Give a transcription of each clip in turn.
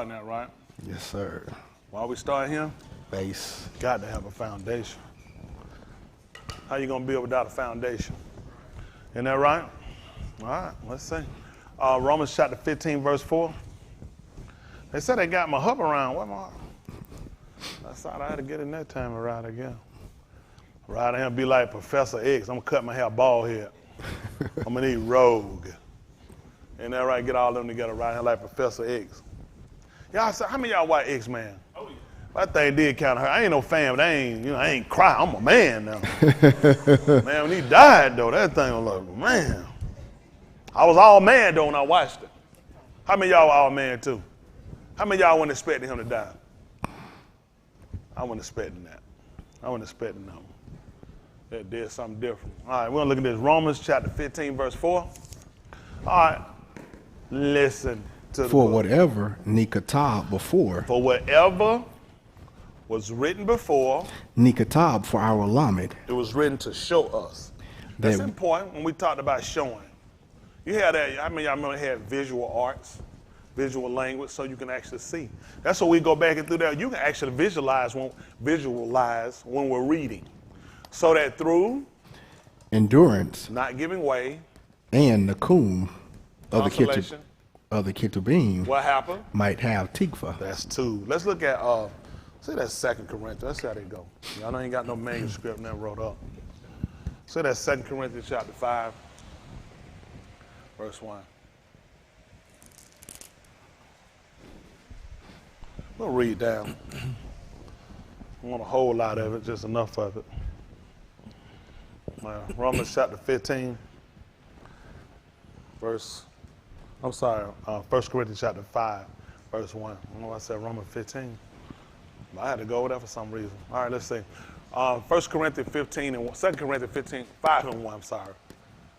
That right? Yes, sir. Why we start here? Base. Got to have a foundation. How you gonna build without a foundation? Isn't that right? All right, let's see. Romans chapter 15, verse 4. They said they got my hub around. What my? I thought I had to get in that time around again. Right here, be like Professor X. I'm gonna cut my hair bald head. I'm gonna need Rogue. Isn't that right? Get all of them together right here like Professor X. Y'all, how many of y'all watch X-Men? Oh, yeah. That thing did kind of hurt. I ain't no fan, but I ain't cry. I'm a man now. Man, when he died, though, that thing was like, man. I was all man, though, when I watched it. How many of y'all were all man, too? How many of y'all weren't expecting him to die? I wasn't expecting that. I wasn't expecting them. That did something different. All right, we're going to look at this. Romans chapter 15, verse 4. All right, listen. For whatever nikatab before. For whatever was written before. Nikatab for our lamed. It was written to show us. That's important when we talked about showing. You had that, I mean, y'all remember they had visual arts, visual language, so you can actually see. That's what we go back and through there. You can actually visualize when we're reading. So that through endurance, not giving way, and nakum of the Ketubim, what happened? Might have tikva. That's two. Let's look at, say that's 2 Corinthians. Let's see how they go. Y'all know ain't got no manuscript never wrote up. Say that's 2 Corinthians chapter 5, verse 1. We'll read down. I want a whole lot of it, just enough of it. Romans chapter 15, verse, 1 Corinthians chapter 5, verse 1. I don't know why I said Romans 15. But I had to go over there for some reason. All right, let's see. 1 Corinthians 15 and 2 Corinthians 15, 5 and 1, I'm sorry.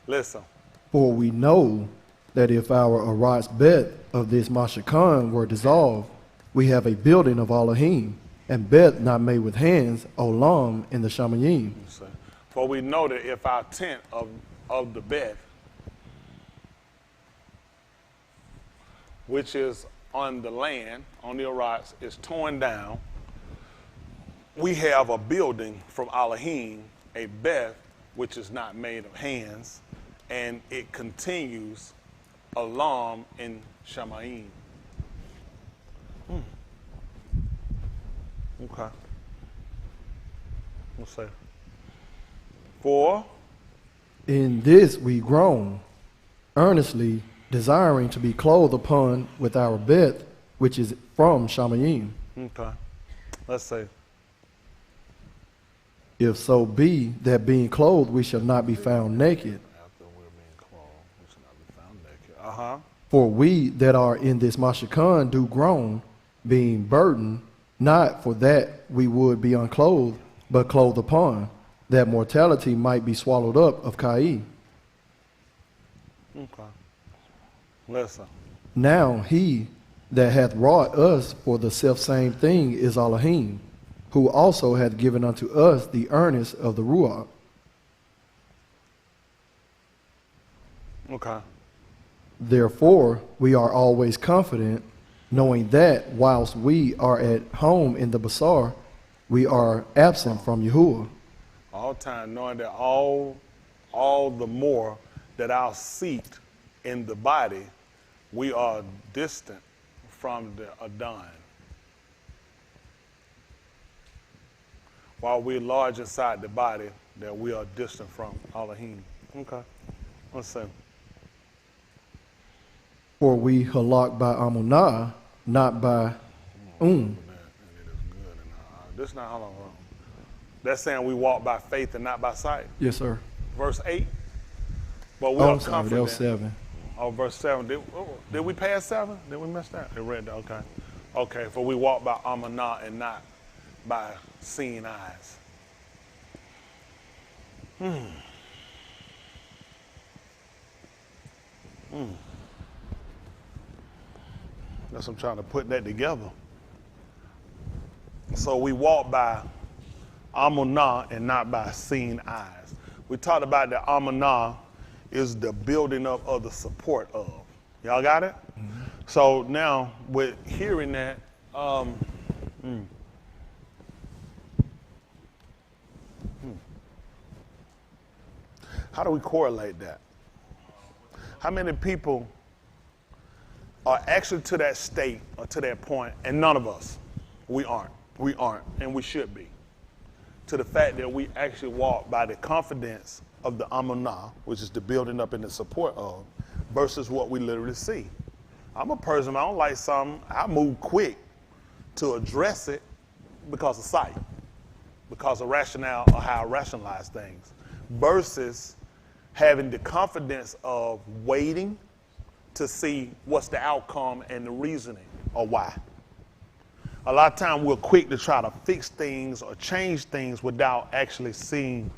Listen. For we know that if our Arat's bet of this Mashakan were dissolved, we have a building of Elohim, and bet not made with hands, Olam in the Shamayim. For we know that if our tent of the bed, which is on the land, on the Aratz, is torn down, we have a building from Elohim, a beth, which is not made of hands, and it continues Olam in Shamayim. Okay. Let's say. For in this we groan, earnestly desiring to be clothed upon with our beth, which is from Shamayim. Okay. Let's say. If so be that being clothed we shall not be found naked. After we're being clothed, we shall not be found naked. For we that are in this Mashakan do groan, being burdened, not for that we would be unclothed, but clothed upon, that mortality might be swallowed up of Kai. Okay. Listen. Now he that hath wrought us for the selfsame thing is Elohim, who also hath given unto us the earnest of the Ruach. Okay. Therefore we are always confident, knowing that whilst we are at home in the Basar, we are absent from Yahuwah. All time, knowing that all the more that our seat in the body, we are distant from the Adon. While we're large inside the body, that we are distant from Elohim. Okay. Let's see. For we halak by Amunah, not by This not how long. That's saying we walk by faith and not by sight. Yes, sir. Verse 8. But we are confident. That was 7. Oh, verse 7. Did we pass 7? Did we miss that? They read that. Okay. Okay. For we walk by Amunah and not by seeing eyes. That's what I'm trying to put that together. So we walk by Amunah and not by seeing eyes. We talked about that Amunah is the building up of the support of. Y'all got it? Mm-hmm. So now with hearing that, how do we correlate that? How many people are actually to that state or to that point, and none of us, we aren't, and we should be, to the fact that we actually walk by the confidence of the Amunah, which is the building up and the support of, versus what we literally see. I'm a person, I don't like something, I move quick to address it because of sight, because of rationale or how I rationalize things, versus having the confidence of waiting to see what's the outcome and the reasoning or why. A lot of times we're quick to try to fix things or change things without actually seeing.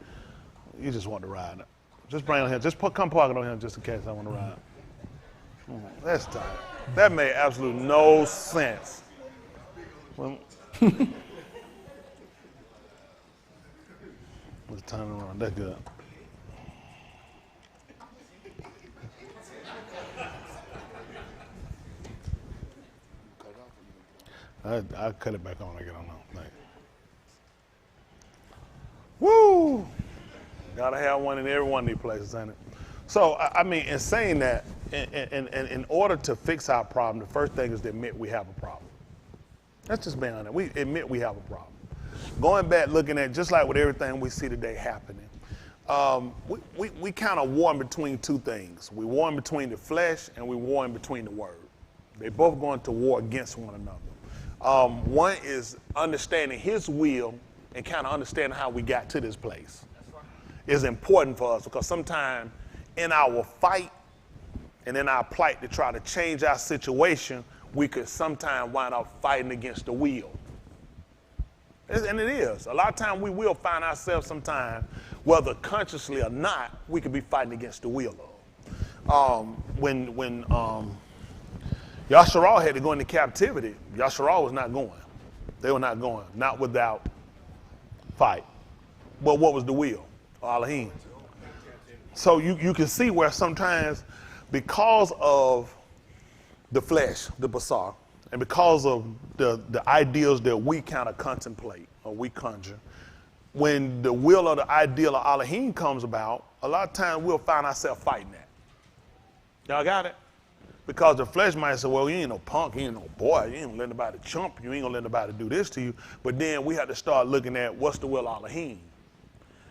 You just want to ride. Just bring it on here. Just come park it on here just in case I want to ride. That's tight. That made absolutely no sense. Well, let's turn it around. That's good. I'll cut it back on. I get on now. Thanks. Woo! Gotta have one in every one of these places, ain't it? So, I mean, in saying that, in order to fix our problem, the first thing is to admit we have a problem. Let's just be honest. We admit we have a problem. Going back, looking at just like with everything we see today happening, we kind of war in between two things. We war in between the flesh and we war in between the word. They're both going to war against one another. One is understanding his will and kind of understanding how we got to this place. Is important for us because sometimes in our fight and in our plight to try to change our situation, we could sometimes wind up fighting against the will. And it is. A lot of times we will find ourselves sometimes, whether consciously or not, we could be fighting against the will of. When Yasharal had to go into captivity, Yasharal was not going. They were not going, not without fight. But what was the will? Elohim. So you can see where sometimes because of the flesh, the basar, and because of the ideals that we kind of contemplate or we conjure, when the will or the ideal of Elohim comes about, a lot of times we'll find ourselves fighting that. Y'all got it? Because the flesh might say, well, you ain't no punk, you ain't no boy, you ain't gonna let nobody chump you, ain't gonna let nobody do this to you. But then we have to start looking at what's the will of Elohim.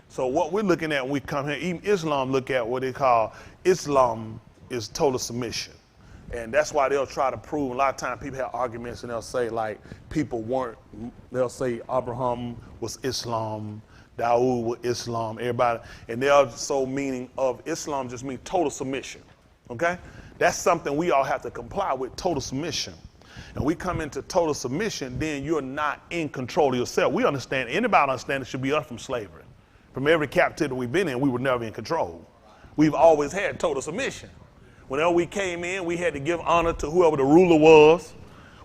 So what we're looking at when we come here, even Islam look at what they call Islam is total submission. And that's why they'll try to prove, a lot of times people have arguments and they'll say like people weren't, they'll say Abraham was Islam, Dawood was Islam, everybody, and they're so meaning of Islam just mean total submission, okay? That's something we all have to comply with, total submission. And we come into total submission, then you're not in control of yourself. We understand, anybody understand it should be us from slavery. From every captivity we've been in, we were never in control. We've always had total submission. Whenever we came in, we had to give honor to whoever the ruler was.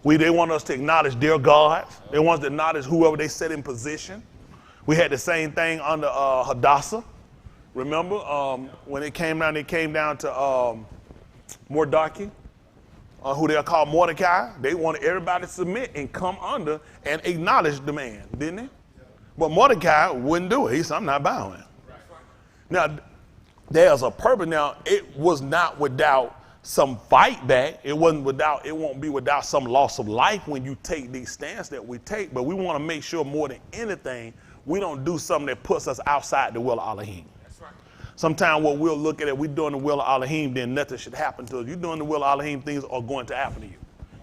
They wanted us to acknowledge their gods. They wanted us to acknowledge whoever they set in position. We had the same thing under Hadassah. Remember when it came down to Mordecai, who they'll call Mordecai. They wanted everybody to submit and come under and acknowledge the man, didn't they? But Mordecai wouldn't do it. He said, I'm not bowing. Now, there's a purpose. Now, it was not without some fight back. It won't be without some loss of life when you take these stands that we take. But we want to make sure more than anything, we don't do something that puts us outside the will of Elohim. Sometimes what we'll look at it, we're doing the will of Elohim, then nothing should happen to us. You're doing the will of Elohim, things are going to happen to you.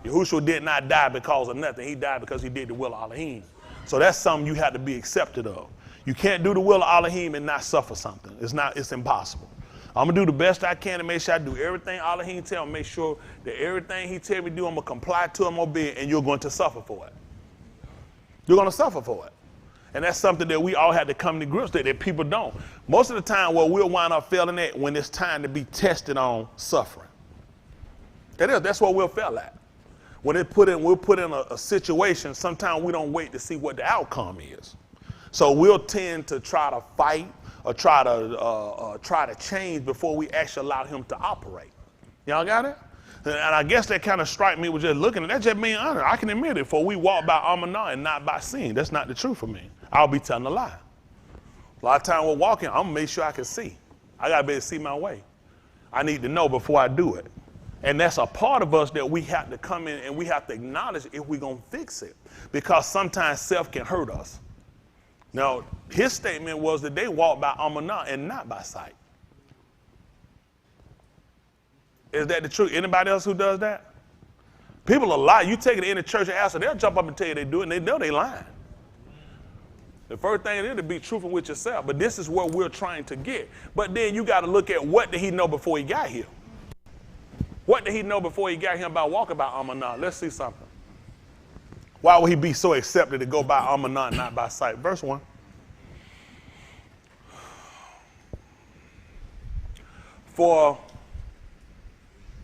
Yahushua did not die because of nothing. He died because he did the will of Elohim. So that's something you have to be accepted of. You can't do the will of Elohim and not suffer something. It's impossible. I'm going to do the best I can to make sure I do everything Elohim tell me, make sure that everything he tell me to do, I'm going to comply to him, obey it, and you're going to suffer for it. You're going to suffer for it. And that's something that we all have to come to grips with, that people don't. Most of the time, what we'll wind up failing at when it's time to be tested on suffering. That's what we'll fail at. When we'll put in a situation, sometimes we don't wait to see what the outcome is. So we'll tend to try to fight or try to change before we actually allow him to operate. Y'all got it? And I guess that kind of struck me with just looking at that, just being honest. I can admit it, for we walk by Amunah and not by seeing. That's not the truth for me. I'll be telling a lie. A lot of times we're walking, I'm going to make sure I can see. I got to be able to see my way. I need to know before I do it. And that's a part of us that we have to come in and we have to acknowledge if we're going to fix it. Because sometimes self can hurt us. Now, his statement was that they walk by Amunah and not by sight. Is that the truth? Anybody else who does that? People are lying. You take it in the church and ask them, they'll jump up and tell you they do it, and they know they lying. The first thing is to be truthful with yourself, but this is where we're trying to get. But then you got to look at what did he know before he got here? What did he know before he got here about walking by Amunah? Let's see something. Why would he be so accepted to go by Amunah and not by sight? Verse 1. For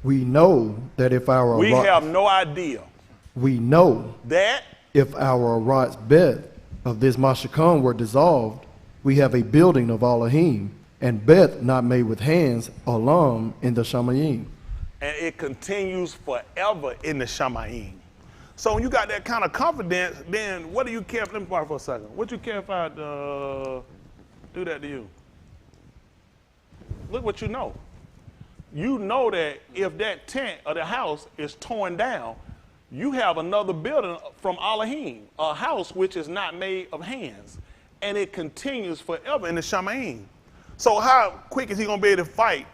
we know that if our we have no idea we know that if our Arot's Beth of this Mashakon were dissolved, we have a building of Elohim, and Beth not made with hands, Olam in the Shamayim. And it continues forever in the Shamayim. So when you got that kind of confidence, then what do you care? Let me pause for a second. What do you care if I do that to you? Look what you know. You know that if that tent or the house is torn down, you have another building from Elohim, a house which is not made of hands. And it continues forever in the Shamayim. So how quick is he going to be able to fight?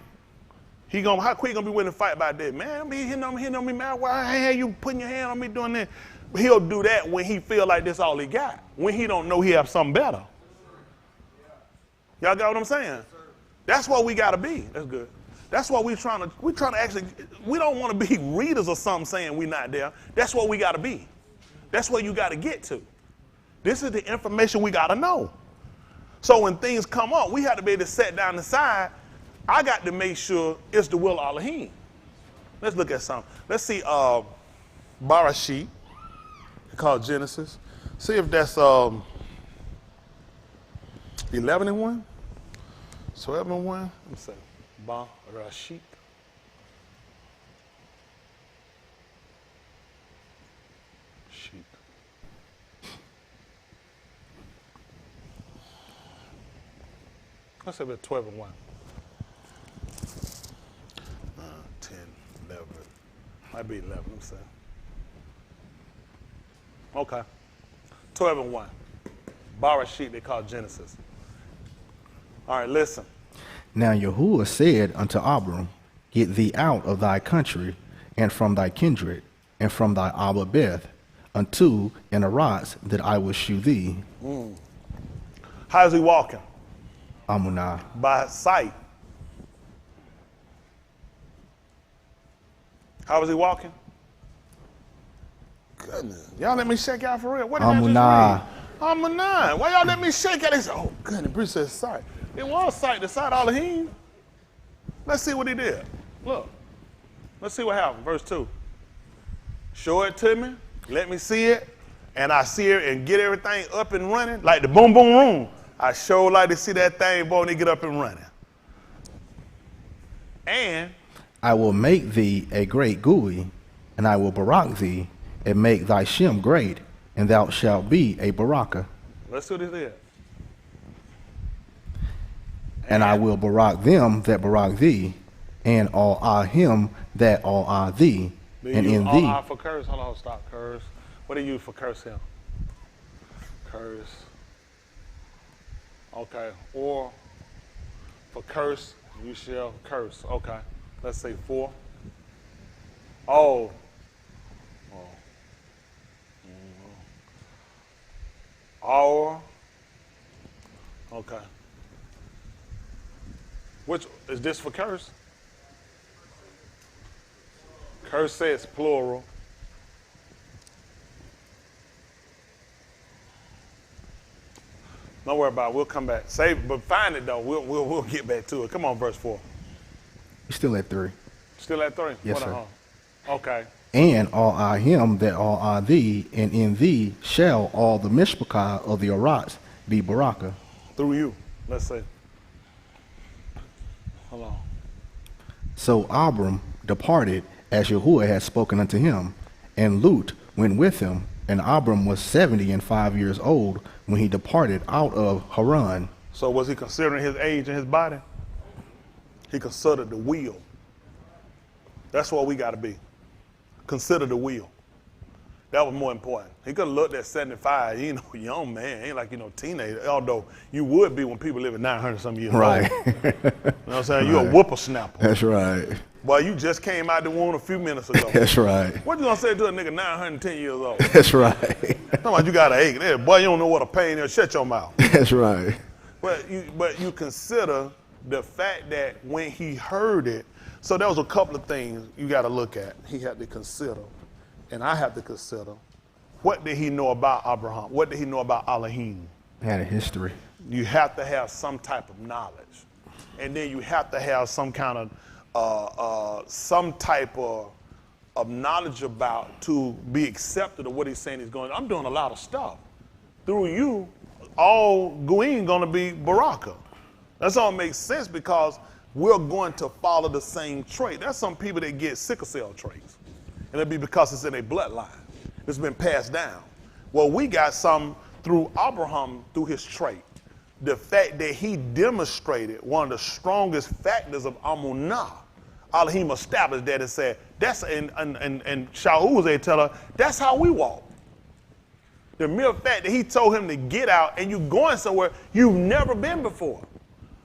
How quick he going to be willing to fight about that? Man, he hitting on me, man. Why you putting your hand on me doing that? He'll do that when he feel like that's all he got. When he don't know he have something better. Y'all got what I'm saying? That's what we got to be. That's good. That's what we're trying to actually, we don't want to be readers or something saying we're not there. That's what we got to be. That's where you got to get to. This is the information we got to know. So when things come up, we have to be able to set down the side. I got to make sure it's the will of Elohim. Let's look at something. Let's see Barashit, called Genesis. See if that's 11 and 1. 12 and 1. Let me say Barashit. Sheep. Let's say about 12 and 1. 10, 11. Might be 11, I'm saying. Okay. 12 and 1. Barashit, they call Genesis. All right, listen. Now Yahuwah said unto Abram, Get thee out of thy country, and from thy kindred, and from thy Abba Beth, unto an Arotz that I will shew thee. How's he walking? Amunah. By sight. How was he walking? Goodness. Y'all let me shake out for real. What did I just read? Amunah. Why y'all let me shake out? They said, oh, goodness, Bruce said sight. It was sight, the sight of Elohim. Let's see what he did. Look. Let's see what happened. Verse 2. Show it to me. Let me see it. And I see it and get everything up and running. Like the boom, boom room. I sure like to see that thing, boy, when they get up and running. And I will make thee a great GUI, and I will barak thee, and make thy Shem great, and thou shalt be a baraka. Let's see what this is. And I will barak them that barak thee, and all him that all thee, and in thee. All for curse. Hold on, stop. Curse. What do you use for curse him? Curse. Okay. Or for curse, you shall curse. Okay. Let's say 4. Oh. Or. Okay. Which is this for curse? Curse says plural. Don't worry about it. We'll come back. Save, but find it though. We'll get back to it. Come on, verse 4. You're still at 3. Still at 3? Yes, sir. Okay. And all him that all thee, and in thee shall all the mishpachah of the Arotz be baraka. Through you. Let's see. Hold on. So Abram departed as Yahuwah had spoken unto him. And Lut went with him, and Abram was 75 years old when he departed out of Haran. So was he considering his age and his body? He considered the will. That's what we got to be. Consider the will. That was more important. He could have looked at 75. He ain't no young man. He ain't like, teenager. Although you would be when people live at 900 some years Right. old. You know what I'm saying? You're a whippersnapper. That's right. Boy, you just came out the womb a few minutes ago. That's right. What you gonna say to a nigga 910 years old? That's right. Talking about you got an ache there. Boy, you don't know what a pain is. Shut your mouth. That's right. But you consider the fact that when he heard it, so there was a couple of things you got to look at. He had to consider, and I have to consider, what did he know about Abraham? What did he know about Elohim? He had a history. You have to have some type of knowledge, and then you have to have some kind of some type of knowledge about to be accepted of what he's saying he's going. I'm doing a lot of stuff through you. All Goyim gonna be Baraka. That's all makes sense because we're going to follow the same trait. There's some people that get sickle cell traits, and it'll be because it's in their bloodline. It's been passed down. Well, we got some through Abraham, through his trait. The fact that he demonstrated one of the strongest factors of Amunah. Elohim established that and said, that's, and Shaul, they tell her, that's how we walk. The mere fact that he told him to get out and you're going somewhere you've never been before.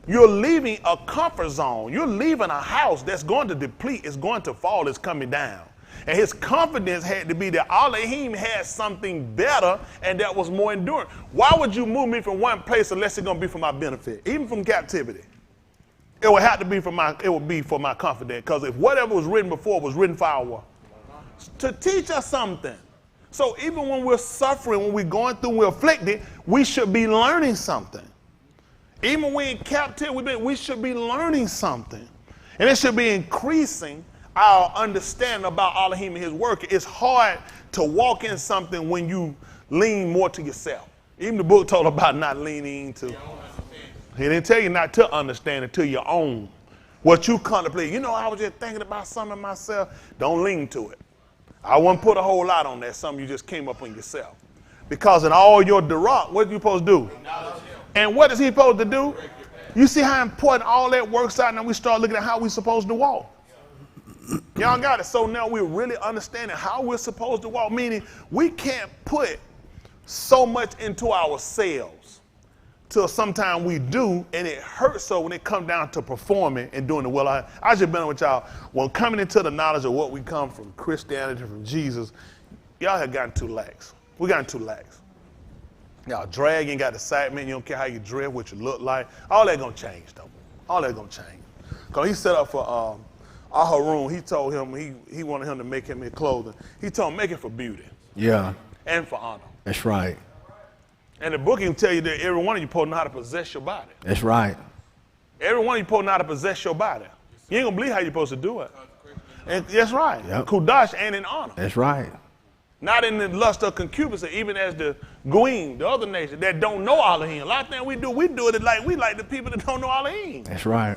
You're leaving a comfort zone. You're leaving a house that's going to deplete, it's going to fall, it's coming down. And his confidence had to be that Elohim had something better and that was more enduring. Why would you move me from one place unless it's going to be for my benefit, even from captivity? It would have to be for my confidence, because if whatever was written before was written for our, to teach us something. So even when we're suffering, when we're going through, we're afflicted, we should be learning something. Even when we're in captivity, we should be learning something. And it should be increasing our understanding about Elohim and his work. It's hard to walk in something when you lean more to yourself. Even the book told about not leaning to. He didn't tell you not to understand it to your own. What you contemplate. I was just thinking about something myself. Don't lean to it. I wouldn't put a whole lot on that. Something you just came up on yourself. Because in all your Diraq, what are you supposed to do? And what is he supposed to do? You see how important all that works out, and we start looking at how we're supposed to walk. Y'all got it. So now we're really understanding how we're supposed to walk, meaning we can't put so much into ourselves till sometimes we do, and it hurts so when it comes down to performing and doing the will. I just been with y'all. When coming into the knowledge of what we come from, Christianity, from Jesus, y'all have gotten too lax. We gotten too lax. Y'all drag, you ain't got excitement, you don't care how you dress, what you look like. All that gonna change though. All that gonna change. Cause he set up for Aharun, he told him he wanted him to make him his clothing. He told him make it for beauty. Yeah. And for honor. That's right. And the book can tell you that every one of you supposed to know how to possess your body. That's right. Every one of you supposed to know how to possess your body. You ain't gonna believe how you're supposed to do it. And that's right. Yep. Kudash and in honor. That's right. Not in the lust of concupiscence, even as the Goyim, the other nation that don't know Elohim. A lot of things we do it like we like the people that don't know Elohim. That's right.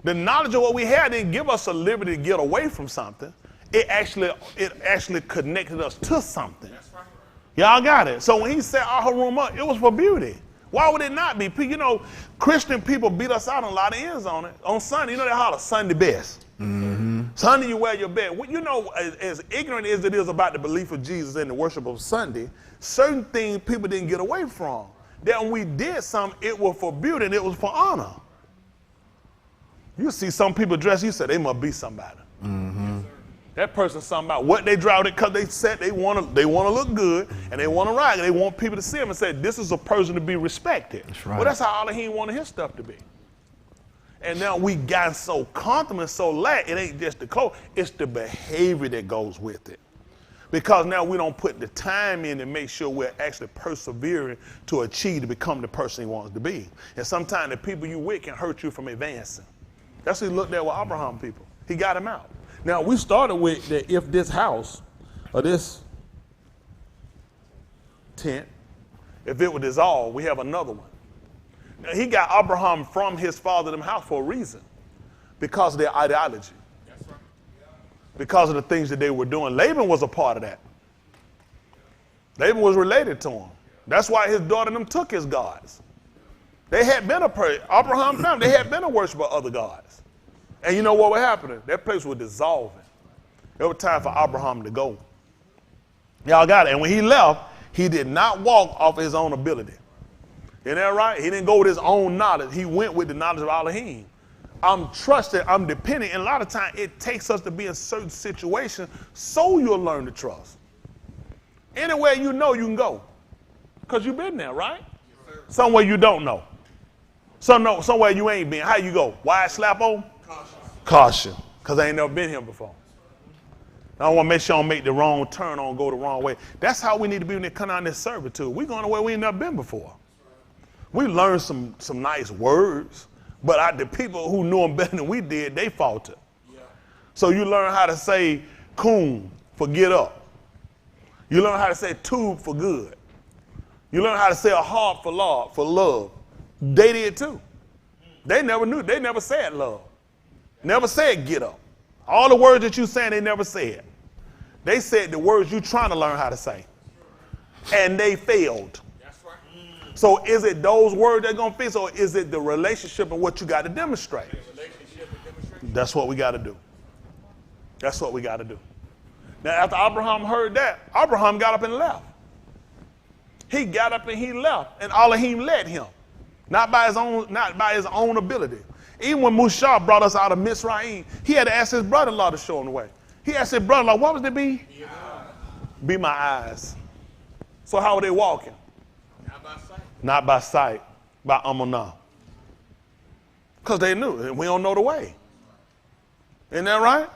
The knowledge of what we had didn't give us a liberty to get away from something. It actually connected us to something. Y'all got it. So when he set Aharum up, it was for beauty. Why would it not be? Christian people beat us out on a lot of ends on it. On Sunday, they holler Sunday best. Mm-hmm. Sunday you wear your best. As ignorant as it is about the belief of Jesus and the worship of Sunday, certain things people didn't get away from. That when we did something, it was for beauty and it was for honor. You see some people dress, you say they must be somebody. Mm-hmm. That person something about what they drive it because they said they want to look good and they want to ride. They want people to see them and say this is a person to be respected. That's right. Well, that's how Elohim wanted his stuff to be. And now we got so comfortable and so lax. It ain't just the code; it's the behavior that goes with it. Because now we don't put the time in to make sure we're actually persevering to achieve to become the person he wants to be. And sometimes the people you with can hurt you from advancing. That's what he looked at with Abraham people. He got him out. Now, we started with that if this house or this tent, if it would dissolve, we have another one. Now, he got Abraham from his father them house for a reason, because of their ideology. That's right. because of the things that they were doing. Laban was a part of that. Laban was related to him. That's why his daughter and them took his gods. They had been Abraham family, they had been a worshiper of other gods. And you know what was happening? That place was dissolving. It was time for Abraham to go. Y'all got it. And when he left, he did not walk off his own ability. Isn't that right? He didn't go with his own knowledge. He went with the knowledge of Elohim. I'm trusting, I'm dependent. And a lot of times it takes us to be in certain situations so you'll learn to trust. Anywhere you know you can go. Because you've been there, right? Yes, somewhere you don't know. Somewhere you ain't been. How you go? Wide slap on? Caution. Because I ain't never been here before. I want to make sure I don't make the wrong turn on, go the wrong way. That's how we need to be when they come out in this servitude. We're going where we ain't never been before. We learned some nice words, but the people who knew them better than we did, they faltered. Yeah. So you learn how to say coon for get up. You learn how to say tube for good. You learn how to say a heart for love. They did too. They never knew. They never said love. Never said get up. All the words that you saying, they never said. They said the words you trying to learn how to say. And they failed. That's right. So is it those words that are going to fix, or is it the relationship and what you got to demonstrate? That's what we got to do. That's what we got to do. Now, after Abraham heard that, Abraham got up and left. He got up and he left, and Elohim led him, not by his own ability. Even when Mushah brought us out of Mitzrayim, he had to ask his brother-in-law to show him the way. He asked his brother-in-law, what was it be? Be my eyes. So how were they walking? Not by sight. Not by sight, by Amunah. Because they knew, and we don't know the way. Isn't that right?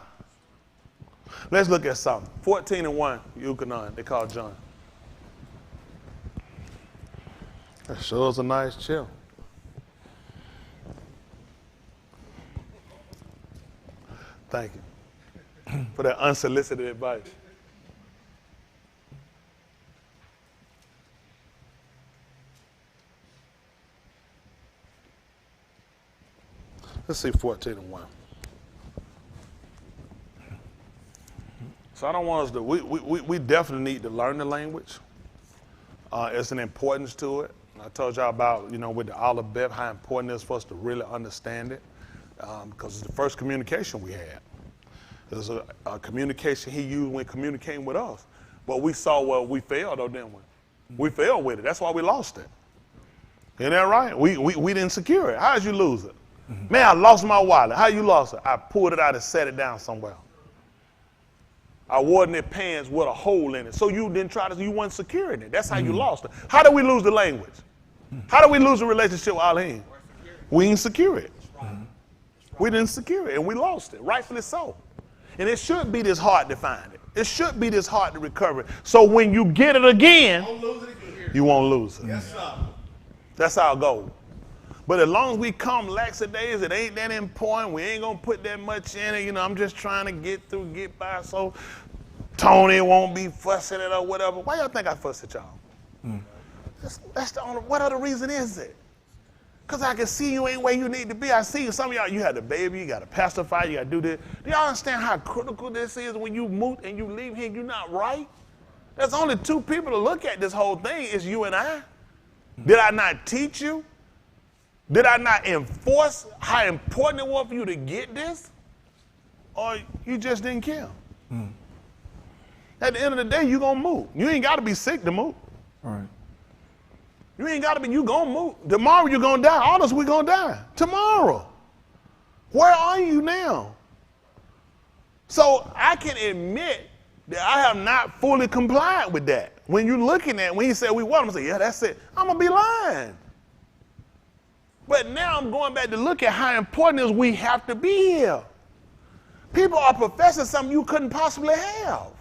Let's look at something. 14:1, Yukonon, they call John. That sure is a nice chill. Thank you for that unsolicited advice. Let's see 14:1. So I don't want us to, we definitely need to learn the language. It's an importance to it. I told y'all about, with the alphabet, how important it is for us to really understand it. Because it's the first communication we had. It was a communication he used when communicating with us. But we saw where we failed, though, didn't we? We failed with it. That's why we lost it. Isn't that right? We didn't secure it. How did you lose it? Mm-hmm. Man, I lost my wallet. How you lost it? I pulled it out and set it down somewhere. I wore it in their pants with a hole in it. So you didn't you weren't securing it. That's how you lost it. How did we lose the language? How did we lose the relationship with Elohim? We didn't secure it. We didn't secure it, and we lost it, rightfully so. And it should be this hard to find it. It should be this hard to recover it. So when you get it again, you won't lose it. Yes, sir. That's how it goes. But as long as we come laxadays, it ain't that important. We ain't going to put that much in it. I'm just trying to get by, so Tony won't be fussing it or whatever. Why y'all think I fuss at y'all? That's the only, what other reason is it? Because I can see you ain't where you need to be. I see you. Some of y'all, you had the baby, you got to pacify, you got to do this. Do y'all understand how critical this is when you move and you leave here and you're not right? There's only two people to look at this whole thing. It's you and I. Did I not teach you? Did I not enforce how important it was for you to get this? Or you just didn't care? At the end of the day, you're going to move. You ain't got to be sick to move. All right. You ain't got to be, you going to move. Tomorrow you're going to die. All of us, we're going to die. Tomorrow. Where are you now? So I can admit that I have not fully complied with that. When you're looking at, when he said we want, I'm going to say, yeah, that's it. I'm going to be lying. But now I'm going back to look at how important it is we have to be here. People are professing something you couldn't possibly have.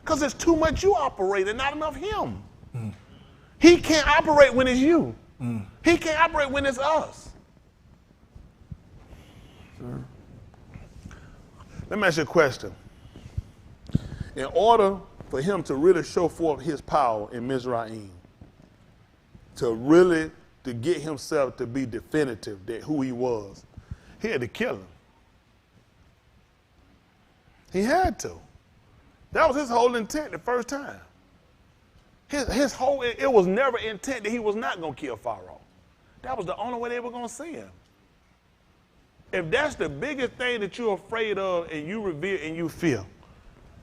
Because there's too much you operate and not enough him. He can't operate when it's you. He can't operate when it's us. Sure. Let me ask you a question. In order for him to really show forth his power in Mizraim, to get himself to be definitive that who he was, he had to kill him. He had to. That was his whole intent the first time. His whole, it was never intent that he was not going to kill Pharaoh. That was the only way they were going to see him. If that's the biggest thing that you're afraid of and you revere and you fear,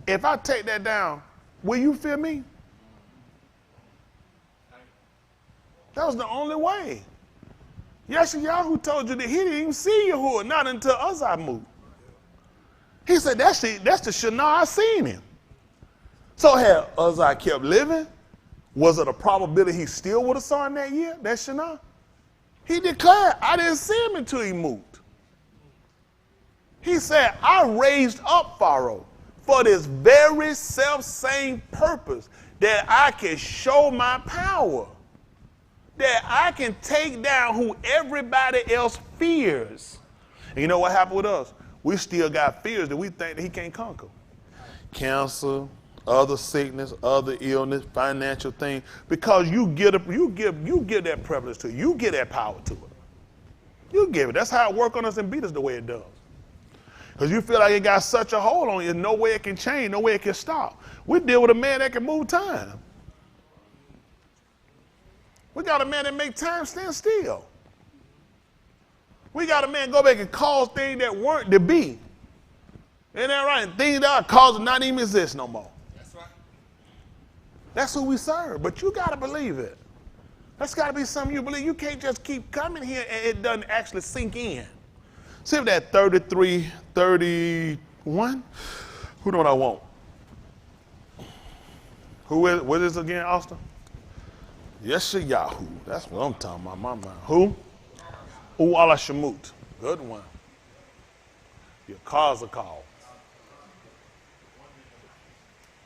if I take that down, will you fear me? That was the only way. Yeshayahu told you that he didn't even see Yahuwah, not until Uzziah moved. He said, that's the Shinar I seen him. So had Uzziah kept living, was it a probability he still would have saw him that year, that Shinar? He declared, I didn't see him until he moved. He said, I raised up Pharaoh for this very self-same purpose, that I can show my power, that I can take down who everybody else fears. And you know what happened with us? We still got fears that we think that he can't conquer. Cancer, other sickness, other illness, financial thing, because you give that privilege to it. You give that power to it. You give it. That's how it works on us and beat us the way it does. Because you feel like it got such a hold on you, no way it can change, no way it can stop. We deal with a man that can move time. We got a man that make time stand still. We got a man go back and cause things that weren't to be. Isn't that right? Things that are caused to not even exist no more. That's right. That's who we serve, but you got to believe it. That's got to be something you believe. You can't just keep coming here and it doesn't actually sink in. See if that 33, 31, who know what I want? What is it again, Austin? Yeshayahu. That's what I'm talking about, my mind. Who? Ala Shamut. Good one. Your cars are called.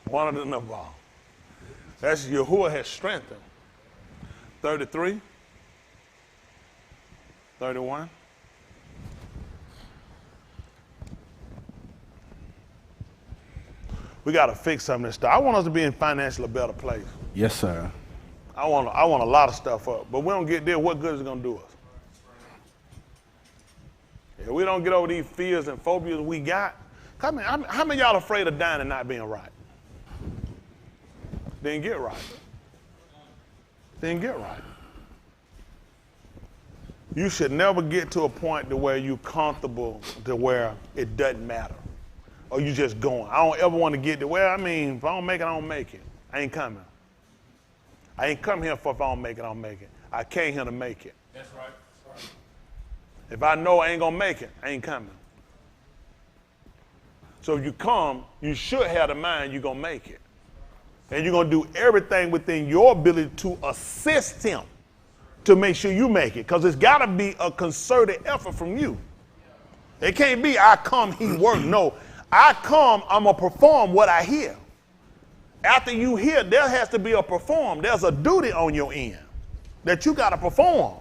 One of the Nabal. That's Yahuwah has strengthened. 33, 31. We got to fix some of this stuff. I want us to be in financially a better place. Yes, sir. I want a lot of stuff up, but we don't get there, what good is it going to do us? If we don't get over these fears and phobias we got, how many of y'all afraid of dying and not being right? Didn't get right. Didn't get right. You should never get to a point to where you're comfortable to where it doesn't matter. Or you just going. I don't ever want to get to where, if I don't make it, I don't make it. I ain't coming. I ain't come here for if I don't make it, I don't make it. I came here to make it. That's right. That's right. If I know I ain't gonna make it, I ain't coming. So if you come, you should have the mind you're gonna make it. And you're gonna do everything within your ability to assist him to make sure you make it. Because it's gotta be a concerted effort from you. It can't be I come, he work. No, I come, I'm gonna perform what I hear. After you hear, there has to be a perform. There's a duty on your end that you got to perform.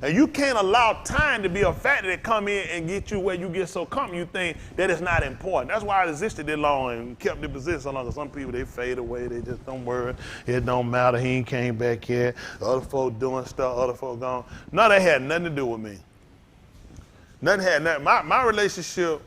And you can't allow time to be a factor that come in and get you where you get so comfortable you think that it's not important. That's why I resisted it long and kept the position so long. Some people, they fade away. They just don't worry. It don't matter. He ain't came back yet. Other folk doing stuff. Other folk gone. No, that had nothing to do with me. Nothing had nothing. My relationship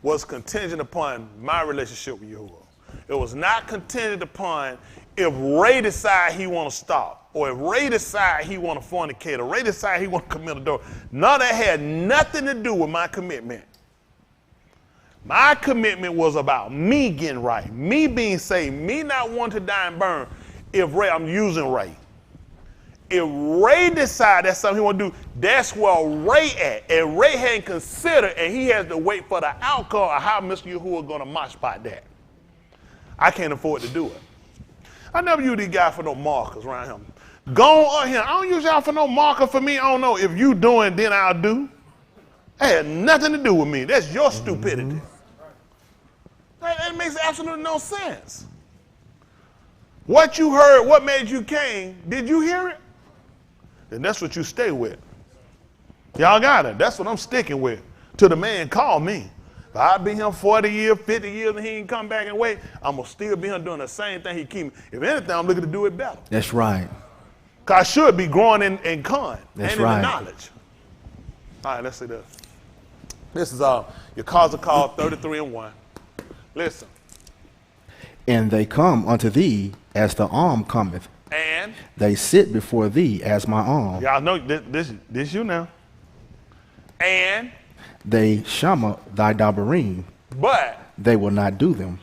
was contingent upon my relationship with Yahuwah. It was not contingent upon if Ray decide he want to stop, or if Ray decide he want to fornicate, or Ray decide he want to commit adultery. None of that had nothing to do with my commitment. My commitment was about me getting right, me being saved, me not wanting to die and burn. If Ray, I'm using Ray. If Ray decide that's something he want to do, that's where Ray at. And Ray hadn't considered, and he has to wait for the outcome of how Mr. Yahuwah going to mosh spot that. I can't afford to do it. I never use these guys for no markers around him. Go on here. I don't use y'all for no marker for me. I don't know. If you doing, then I'll do. That had nothing to do with me. That's your stupidity. That makes absolutely no sense. What you heard, what made you came, did you hear it? Then that's what you stay with. Y'all got it. That's what I'm sticking with. Till the man call me. If I've been here 40 years, 50 years, and he ain't come back and wait, I'm going to still be here doing the same thing he keep me. If anything, I'm looking to do it better. That's right. Because I should be growing in con That's and in right. the knowledge. All right, let's see this. This is your cause of call 33 and 1. We're Listen. And they come unto thee as the arm cometh. And They sit before thee as my arm. y'all know this you now. And They shamma thy dabarim. but They will not do them.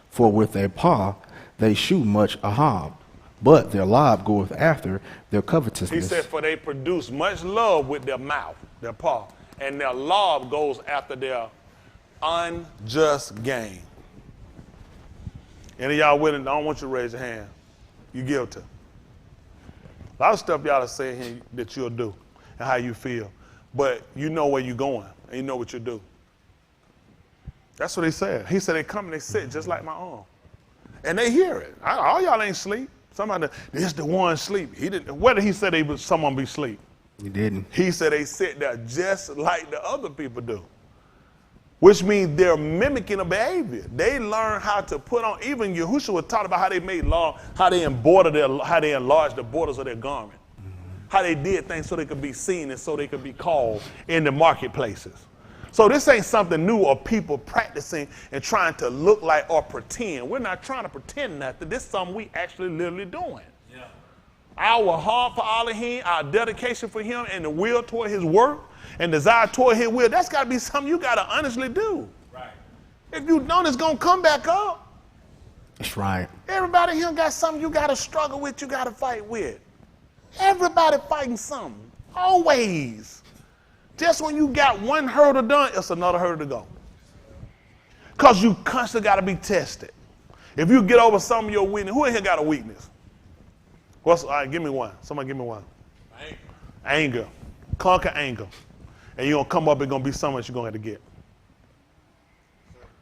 For with their paw they shew much ahab. But their lob goeth after their he covetousness. said, for they produce much love with their mouth, their paw, and their lob goes after their unjust gain. Any of y'all willing? I don't want you to raise your hand. You guilty. A lot of stuff y'all are saying here that you'll do and how you feel. But you know where you're going and you know what you do. That's what he said. He said they come and they sit just like my arm. And they hear it. All y'all ain't sleep. Somebody, this the one sleep. He didn't. Where did he say someone be sleep? He didn't. He said they sit there just like the other people do. Which means they're mimicking a behavior. They learn how to put on, even Yahushua was taught about how they made law, how they enlarged the borders of their garment. How they did things so they could be seen and so they could be called in the marketplaces. So this ain't something new or people practicing and trying to look like or pretend. We're not trying to pretend nothing. This is something we actually literally doing. Yeah. Our heart for Elohim, our dedication for him and the will toward his work and desire toward his will, that's got to be something you got to honestly do. Right. If you don't, it's going to come back up. That's right. Everybody here got something you got to struggle with, you got to fight with. Everybody fighting something. Always. Just when you got one hurdle done, it's another hurdle to go. Because you constantly got to be tested. If you get over some of your weakness, who in here got a weakness? All right, give me one. Somebody give me one. Anger. Conquer anger. And you're going to come up and going to be so much you're going to have to get.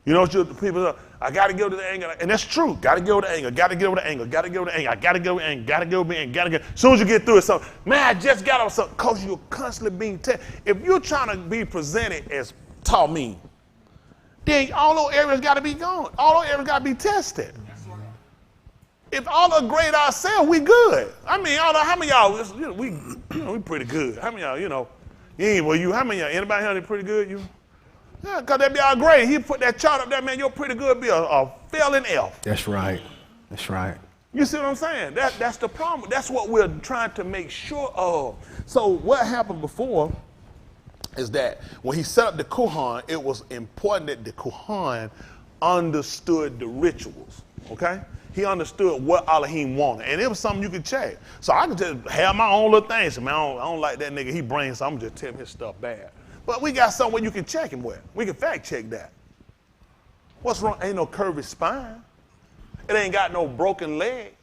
You know what people are, I got to get over the anger. And that's true. Got to get over the anger. Got to get over the anger. Got to get over the anger. I got to get over the anger. Got to get over the anger. Got to get. As soon as you get through it, something, man, I just got over something. Because you're constantly being tested. If you're trying to be presented as Talmud, then all those areas got to be gone. All those areas got to be tested. If all upgrade ourselves, we good. I mean, how many of y'all, we pretty good. How many of y'all, how many of y'all, anybody here pretty good? Yeah, because that'd be our grade. He put that chart up there, man, you're pretty good, be a failing F. That's right. That's right. You see what I'm saying? That's the problem. That's what we're trying to make sure of. So what happened before is that when he set up the Kohan, it was important that the Kohan understood the rituals, okay? He understood what Elohim wanted, and it was something you could check. So I could just have my own little things. Man, I don't like that nigga. He brings, so I'm just telling his stuff bad. But we got somewhere you can check him with. We can fact check that. What's wrong? Ain't no curvy spine. It ain't got no broken leg.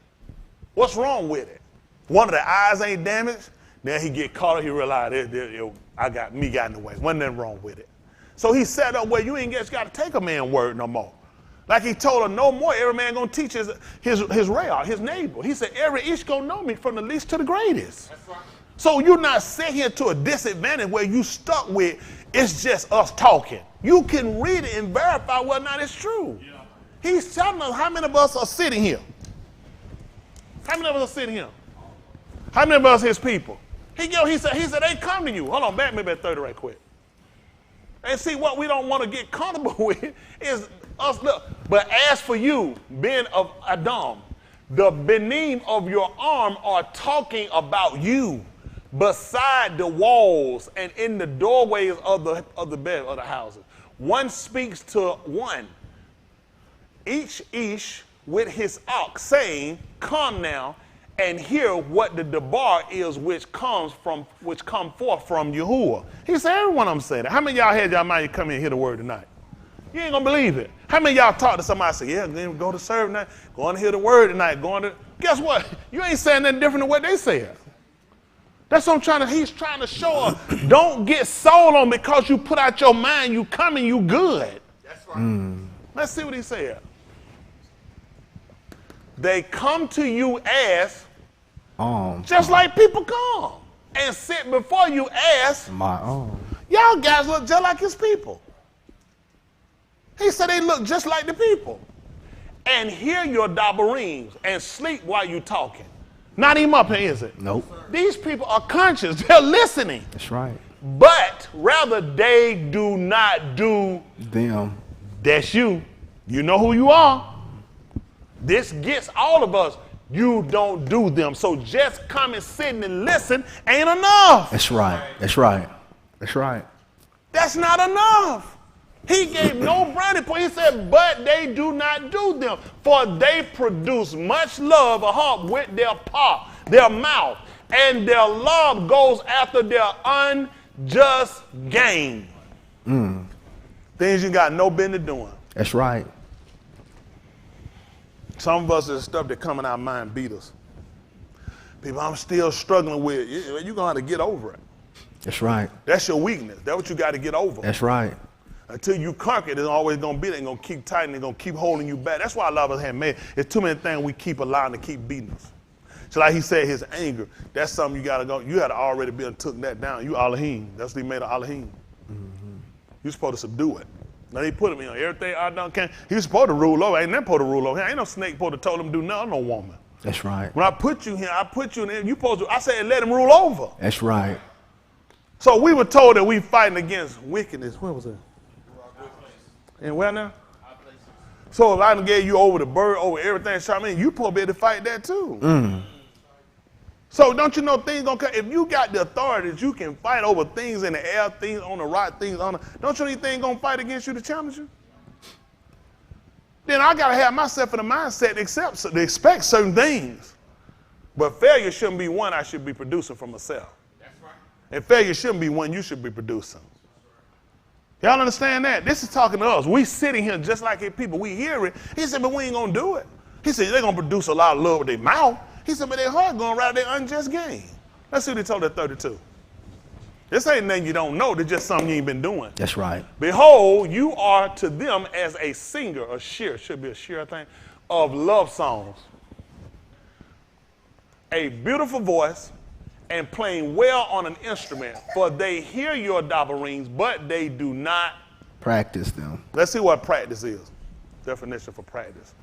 What's wrong with it? One of the eyes ain't damaged. Then he get caught up. He realized I got in the way. Wasn't nothing wrong with it. So he set up where you ain't just got to take a man's word no more. Like he told her, no more. Every man gonna teach his rayah, his neighbor. He said, every ish gonna know me from the least to the greatest. That's right. So you're not sitting here to a disadvantage where you stuck with it's just us talking. You can read it and verify whether or not it's true. Yeah. He's telling us how many of us are sitting here. How many of us are sitting here? How many of us his people? He said they come to you. Hold on, back maybe at 30 right quick. And see, what we don't want to get comfortable with is us. Look, but as for you, being of Adam, the beneath of your arm are talking about you beside the walls and in the doorways of the bed of the houses. One speaks to one, each ish with his ox, saying, come now and hear what the debar is which come forth from Yahuwah. He said, everyone I'm saying that. How many of y'all had y'all mind come in and hear the word tonight? You ain't gonna believe it. How many of y'all talk to somebody and say, yeah, then go to serve tonight, going to hear the word tonight, guess what? You ain't saying nothing different than what they said. That's what he's trying to show us. Don't get sold on because you put out your mind, you coming, you good. That's right. Let's see what he said. They come to you as, just like people come and sit before you as, my own. Y'all guys look just like his people. He said they look just like the people. And hear your dabarins and sleep while you talking. Not even up here, is it? Nope. These people are conscious. They're listening. That's right. But rather they do not do them. That's you. You know who you are. This gets all of us. You don't do them. So just come and sit and listen ain't enough. That's right. That's right. That's right. That's not enough. He gave no brownie point. He said, but they do not do them. For they produce much love, a heart with their paw, their mouth, and their love goes after their unjust gain. Things you got no business doing. That's right. Some of us, is stuff that come in our mind beat us. People, I'm still struggling with. You're going to have to get over it. That's right. That's your weakness. That's what you got to get over. That's right. Until you conquer it, it's always going to be there. It's going to keep tightening. It's going to keep holding you back. That's why a lot of us have made. There's too many things we keep allowing to keep beating us. So like he said, his anger, that's something you got to go. You had to already be and took that down. You Elohim. That's what he made of Elohim. You're supposed to subdue it. Now he put him in everything I done can. He was supposed to rule over. Ain't nothing supposed to rule over. Ain't no snake supposed to tell him to do nothing, no woman. That's right. When I put you here, I put you in there. You supposed to, I said let him rule over. That's right. So we were told that we fighting against wickedness. Where was it? And where now? So if I done gave you over the bird, over everything, so I mean, you supposed to be able to fight that too. So don't you know things gonna come? If you got the authorities, you can fight over things in the air, things on the rock, things on the, don't you know anything gonna fight against you to challenge you? Then I gotta have myself in the mindset to expect certain things. But failure shouldn't be one I should be producing for myself. That's right. And failure shouldn't be one you should be producing. Y'all understand that? This is talking to us. We sitting here just like people. We hear it. He said, but we ain't gonna do it. He said, they're gonna produce a lot of love with their mouth. He said, but their heart going right their unjust gain. Let's see what he told at 32. This ain't nothing you don't know. It's just something you ain't been doing. That's right. Behold, you are to them as a singer, a shear, should be a shear, I think, of love songs. A beautiful voice and playing well on an instrument, for they hear your dabarings, but they do not practice them. Let's see what practice is. Definition for practice.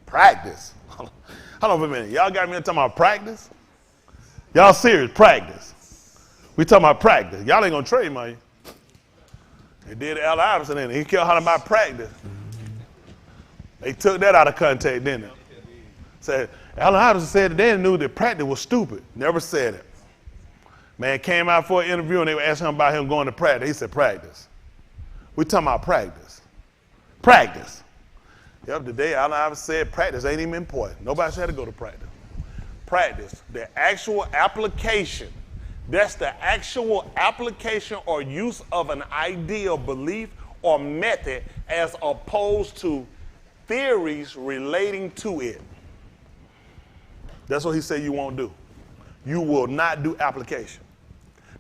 Practice. Hold on for a minute. Y'all got me talking about practice? Y'all serious? Practice. We talking about practice. Y'all ain't gonna trademark you. They did Al Iverson in it. He kept hollering about practice. They took that out of context, didn't they? Said Allen Iverson said that they knew that practice was stupid. Never said it. Man came out for an interview and they were asking him about him going to practice. He said practice. We talking about practice. Practice. Yep, today Allen Iverson said practice ain't even important. Nobody should have to go to practice. Practice, the actual application. That's the actual application or use of an idea, belief, or method as opposed to theories relating to it. That's what he said you won't do. You will not do application.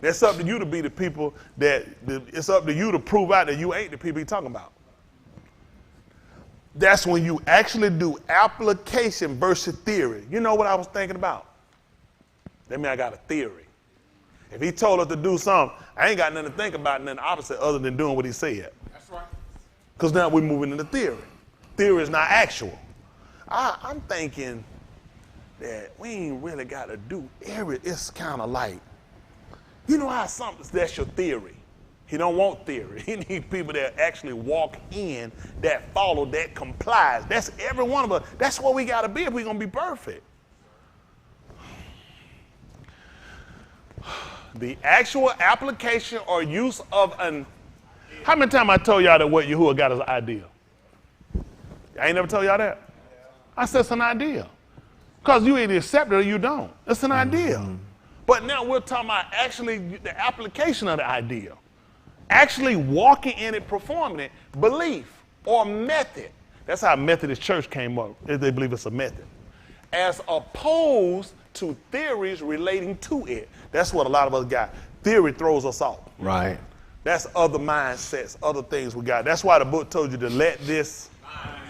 That's up to you to be the people it's up to you to prove out that you ain't the people he's talking about. That's when you actually do application versus theory. You know what I was thinking about? That means I got a theory. If he told us to do something, I ain't got nothing to think about nothing opposite other than doing what he said. That's right. Because now we're moving into theory. Theory is not actual. I'm thinking that we ain't really got to do it's kind of like, you know how that's your theory. He don't want theory. He needs people that actually walk in, that follow, that complies. That's every one of us. That's what we got to be if we're going to be perfect. The actual application or use of how many times I told y'all that what Yahuwah got as an idea? I ain't never told y'all that. I said it's an idea. Because you either accept it or you don't. It's an idea. But now we're talking about actually the application of the idea. Actually walking in it, performing it, belief or method. That's how Methodist Church came up. They believe it's a method. As opposed to theories relating to it. That's what a lot of us got. Theory throws us off. Right. That's other mindsets, other things we got. That's why the book told you to let this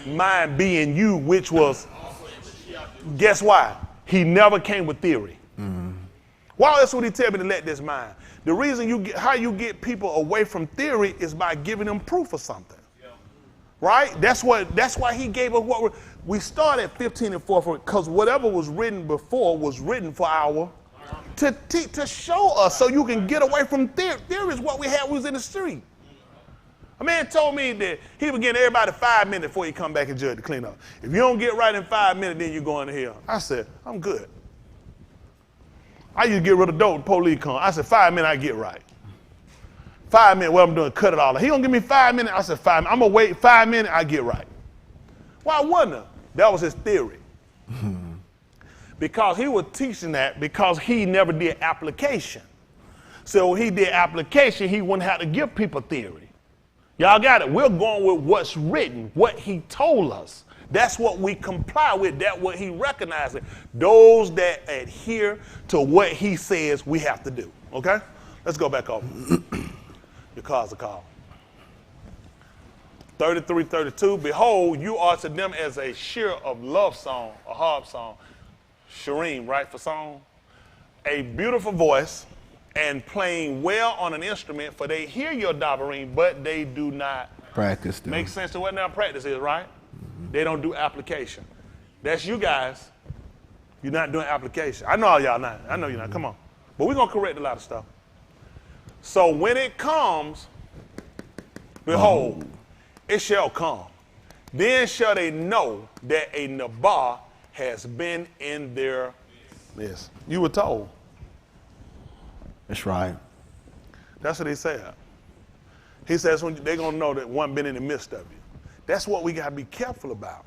mind be in you, which was, guess why? He never came with theory. Why else would he tell me to let this mind? The reason how you get people away from theory is by giving them proof of something. Right? That's why he gave us what we started at 15 and 4 because whatever was written before was written for to show us so you can get away from theory. Theory is what we had when we was in the street. A man told me that he was getting everybody 5 minutes before he come back and judge to clean up. If you don't get right in 5 minutes, then you're going to hell. I said, I'm good. I used to get rid of dope, the police come. I said, 5 minutes, I get right. 5 minutes, what I'm doing, cut it all. He gonna give me 5 minutes. I said, 5 minutes. I'm gonna wait 5 minutes, I get right. Why wouldn't I? That was his theory. Because he was teaching that because he never did application. So when he did application, he wouldn't have to give people theory. Y'all got it? We're going with what's written, what he told us. That's what we comply with. That's what he recognizes. Those that adhere to what he says we have to do. Okay? Let's go back over. Your cards are called. 33:32. Behold, you are to them as a shear of love song, a harp song. Shireen, right, for song? A beautiful voice and playing well on an instrument, for they hear your dabbering, but they do not practice them. Makes sense to what now practice is, right? Mm-hmm. They don't do application. That's you guys. You're not doing application. I know all y'all not. I know you're not. Come on. But we're going to correct a lot of stuff. So when it comes, behold, it shall come. Then shall they know that a Nabah has been in their midst. You were told. That's right. That's what he said. He says when they're going to know that one been in the midst of you. That's what we got to be careful about.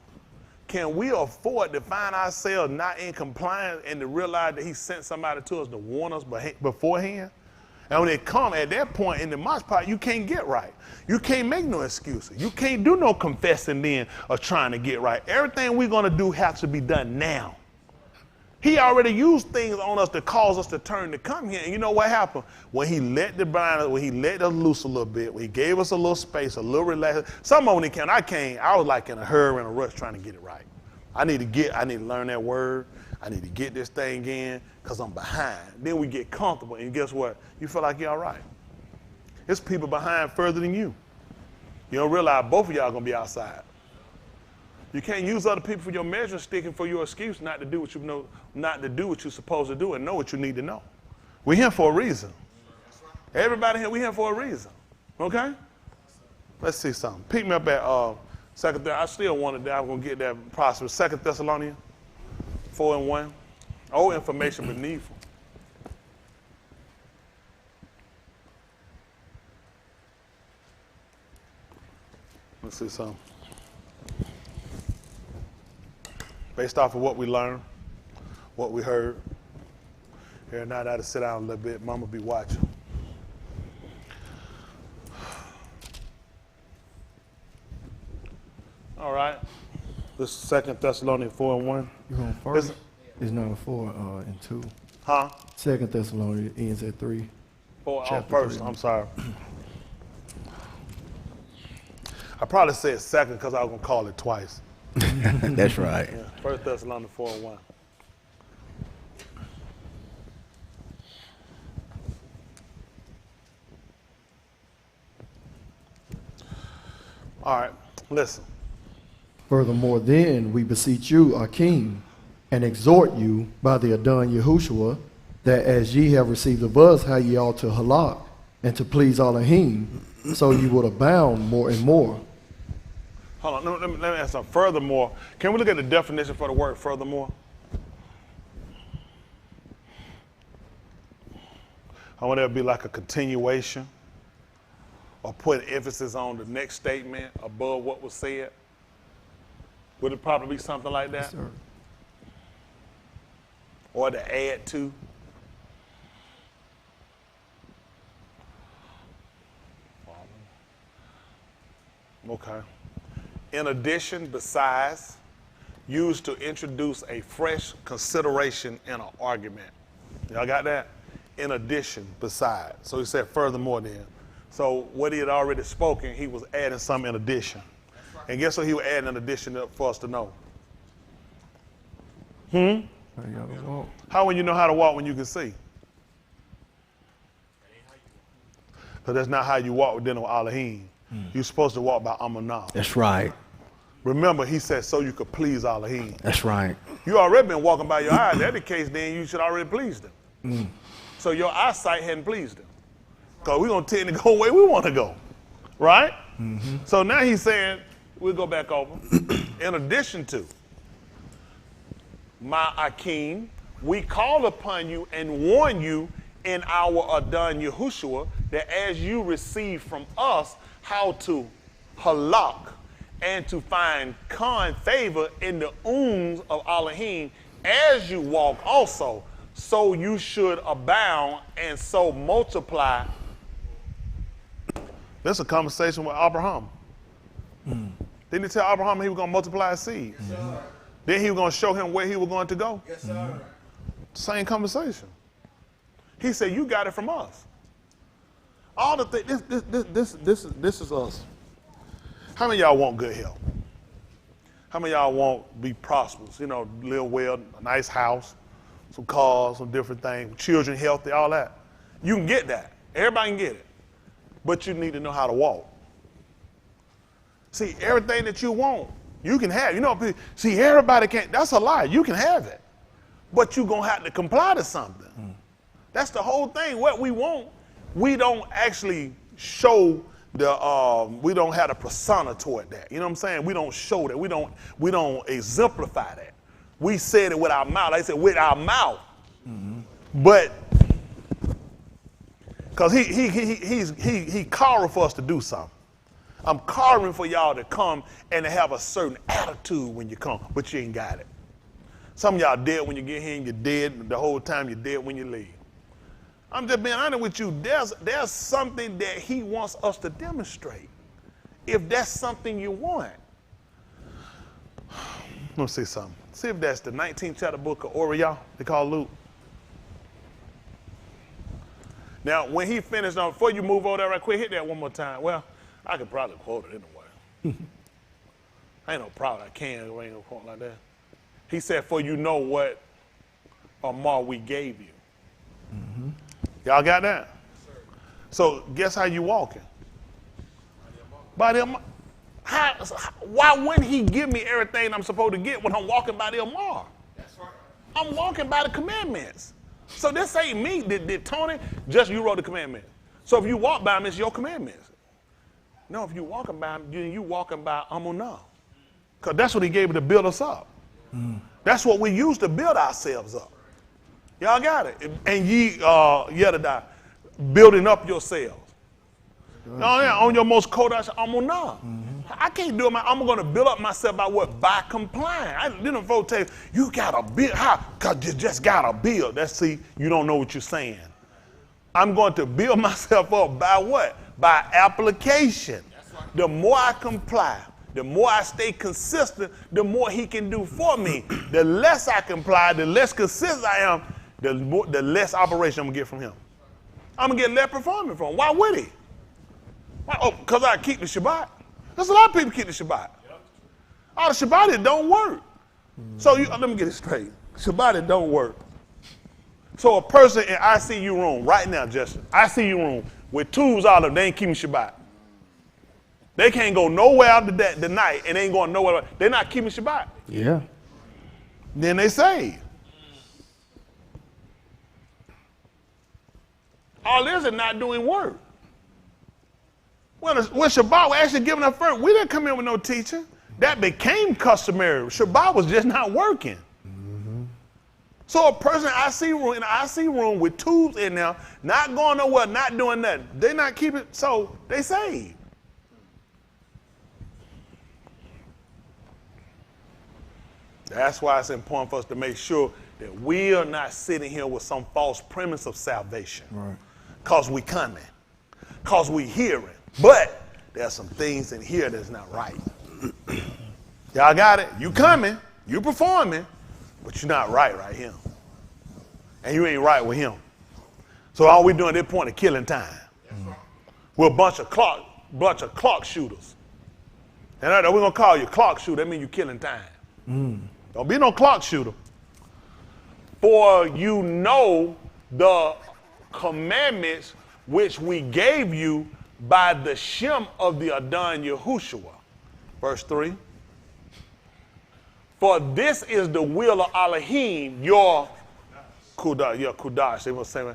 Can we afford to find ourselves not in compliance and to realize that he sent somebody to us to warn us beforehand? And when it come at that point in the most part, you can't get right. You can't make no excuses. You can't do no confessing then or trying to get right. Everything we're going to do has to be done now. He already used things on us to cause us to turn to come here. And you know what happened? When he let the blind, when he let us loose a little bit, when he gave us a little space, a little relax. Some of when he came, I was like in a hurry and a rush trying to get it right. I need to learn that word. I need to get this thing in because I'm behind. Then we get comfortable, and guess what? You feel like you're all right. There's people behind further than you. You don't realize both of y'all going to be outside. You can't use other people for your measuring stick and for your excuse not to do what you know, not to do what you're supposed to do and know what you need to know. We're here for a reason. Everybody here, we're here for a reason. Okay? Let's see something. Pick me up at Second. I still wanted that. I'm going to get that prosperous. 2 Thessalonians 4:1. Old information but needful. Let's see something. Based off of what we learned, what we heard. Here now, I had to sit down a little bit. Mama be watching. All right. This is 2 Thessalonians 4:1. You going first? It's number 4 and 2. Huh? 2 Thessalonians ends at 3. 4 Chapter first. 3. I'm sorry. I probably said second because I was going to call it twice. That's right. Yeah, 1 Thessalonians 4:1. All right, listen. Furthermore, then we beseech you, our King, and exhort you by the Adon Yahushua, that as ye have received of us how ye ought to halak and to please Elohim, so you would abound more and more. Hold on, let me ask something. Furthermore, can we look at the definition for the word furthermore? I want it to be like a continuation or put emphasis on the next statement above what was said. Would it probably be something like that? Yes, sir. Or to add to? Okay. In addition, besides, used to introduce a fresh consideration in an argument. Y'all got that? In addition, besides. So he said furthermore then. So what he had already spoken, he was adding something in addition. And guess what he was adding in addition for us to know? How will you know how to walk when you can see? Because that's not how you walk within Elohim. You're supposed to walk by Amunah. That's right. Remember, he said so you could please Elohim. That's right. You already been walking by your eyes. That's the case, then you should already please them. So your eyesight hadn't pleased him. Because we're going to tend to go where we want to go. Right? So now he's saying, we'll go back over. In addition to, my Akim, we call upon you and warn you in our Adon Yahushua that as you receive from us how to halak and to find kind favor in the of Elohim, as you walk also, so you should abound and so multiply. That's a conversation with Abraham. Didn't he tell Abraham he was going to multiply his seed? Then he was going to show him where he was going to go? Yes, sir. Same conversation. He said, you got it from us. All the things, this is us. How many of y'all want good health? How many of y'all want to be prosperous? You know, live well, a nice house, some cars, some different things, children healthy, all that. You can get that. Everybody can get it. But you need to know how to walk. See, everything that you want, you can have. You know, see, everybody can't. That's a lie. You can have it. But you're going to have to comply to something. That's the whole thing. What we want, we don't actually show we don't have a persona toward that. You know what I'm saying? We don't show that. We don't exemplify that. We said it with our mouth. Like I said, with our mouth. But because he called for us to do something. I'm calling for y'all to come and to have a certain attitude when you come, but you ain't got it. Some of y'all dead when you get here and you're dead the whole time. You're dead when you leave. I'm just being honest with you. There's something that he wants us to demonstrate. If that's something you want. Let me see something. See if that's the 19th chapter book of Oriah, they call Luke. Now, when he finished, before you move over there right quick, hit that one more time. Well, I could probably quote it anyway. I ain't no problem. I can't. I ain't gonna quote like that. He said, for you know what Amar we gave you. Y'all got that? Yes, so guess how you walking? By the Amar. Why wouldn't he give me everything I'm supposed to get when I'm walking by the Amar? That's right. I'm walking by the commandments. So this ain't me. Did Tony, just you wrote the commandments. So if you walk by them, it's your commandments. No, if you walking by them, you walking by Amunah. Because that's what he gave to build us up. That's what we use to build ourselves up. Y'all got it. And ye yada building up yourselves. On your most kodash Amunah. I can't do it. I'm going to build up myself by what? By complying. I didn't vote tell you got to build. How? Because you just got to build. See, you don't know what you're saying. I'm going to build myself up by what? By application. Right. The more I comply, the more I stay consistent, the more he can do for me. The less I comply, the less consistent I am, the less operation I'm going to get from him. I'm going to get less performance from him. Why would he? Why? Oh, because I keep the Shabbat. There's a lot of people keep the Shabbat. All the Shabbat, it don't work. So let me get it straight. Shabbat, it don't work. So a person in ICU room right now, Justin, ICU room with tubes all of them, they ain't keeping Shabbat. They can't go nowhere out the night and they ain't going nowhere. They're not keeping Shabbat. Yeah. Then they say. All this is not doing work. When Shabbat was actually giving up first, we didn't come in with no teaching. That became customary. Shabbat was just not working. So a person in the IC room with tubes in there, not going nowhere, not doing nothing, they not keeping, so they saved. That's why it's important for us to make sure that we are not sitting here with some false premise of salvation. Right. Because we coming. Because we hearing. But there's some things in here that's not right. Y'all got it? You coming, you performing, but you're not right here. And you ain't right with him. So all we doing at this point is killing time. We're a bunch of clock shooters. And we're going to call you clock shooter. That means you're killing time. Don't be no clock shooter. For you know the commandments which we gave you by the Shem of the Adon Yahushua. Verse 3. For this is the will of Elohim, your Kudash, they will say,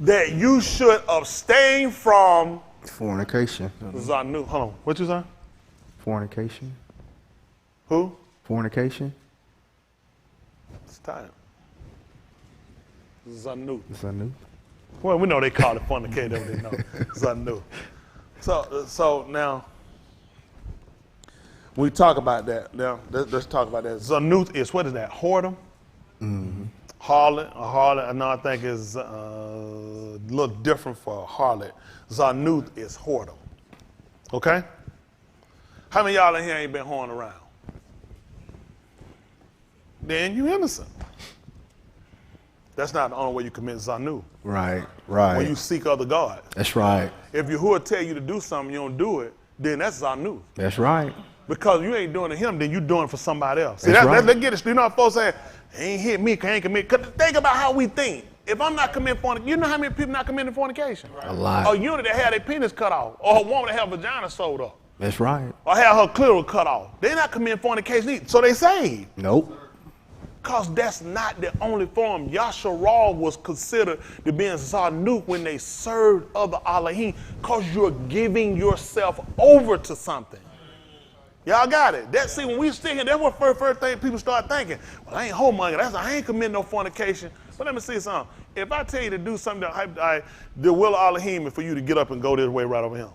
that you should abstain from Fornication. Zanut. Hold on. What you say? Fornication. Who? Fornication. It's time. Zanut. Zanut. Well, we know they call it fornicator. They know. Zanut. So now, we talk about that. Now, let's talk about that. Zanut is, what is that? Whoredom? Mm-hmm. Harlot. A harlot, I know, I think is a little different for a harlot. Zanut is whoredom. Okay? How many of y'all in here ain't been whoring around? Then you innocent. That's not the only way you commit Zanut. Right, right. When you seek other gods. That's right. If Yahuwah tell you to do something, you don't do it, then that's Zanut. That's right. Because you ain't doing it to him, then you doing it for somebody else. See, That's right. let's get it. You know what folks say, ain't hit me, can't commit. Cause think about how we think. If I'm not committing fornication, you know how many people not committing fornication? A lot. A unit that had their penis cut off, or a woman that had her vagina sewed up, That's right. or had her clitoris cut off. They're not committing fornication either, so they saved. Nope. Because that's not the only form. Yasharal was considered to be in Zanut when they served other Elohim, because you're giving yourself over to something. Y'all got it. That, see, when we sit here, that's what first thing people start thinking. Well, I ain't whoremonger. I ain't committing no fornication. But let me see something. If I tell you to do something that the will of Elohim is for you to get up and go this way right over here.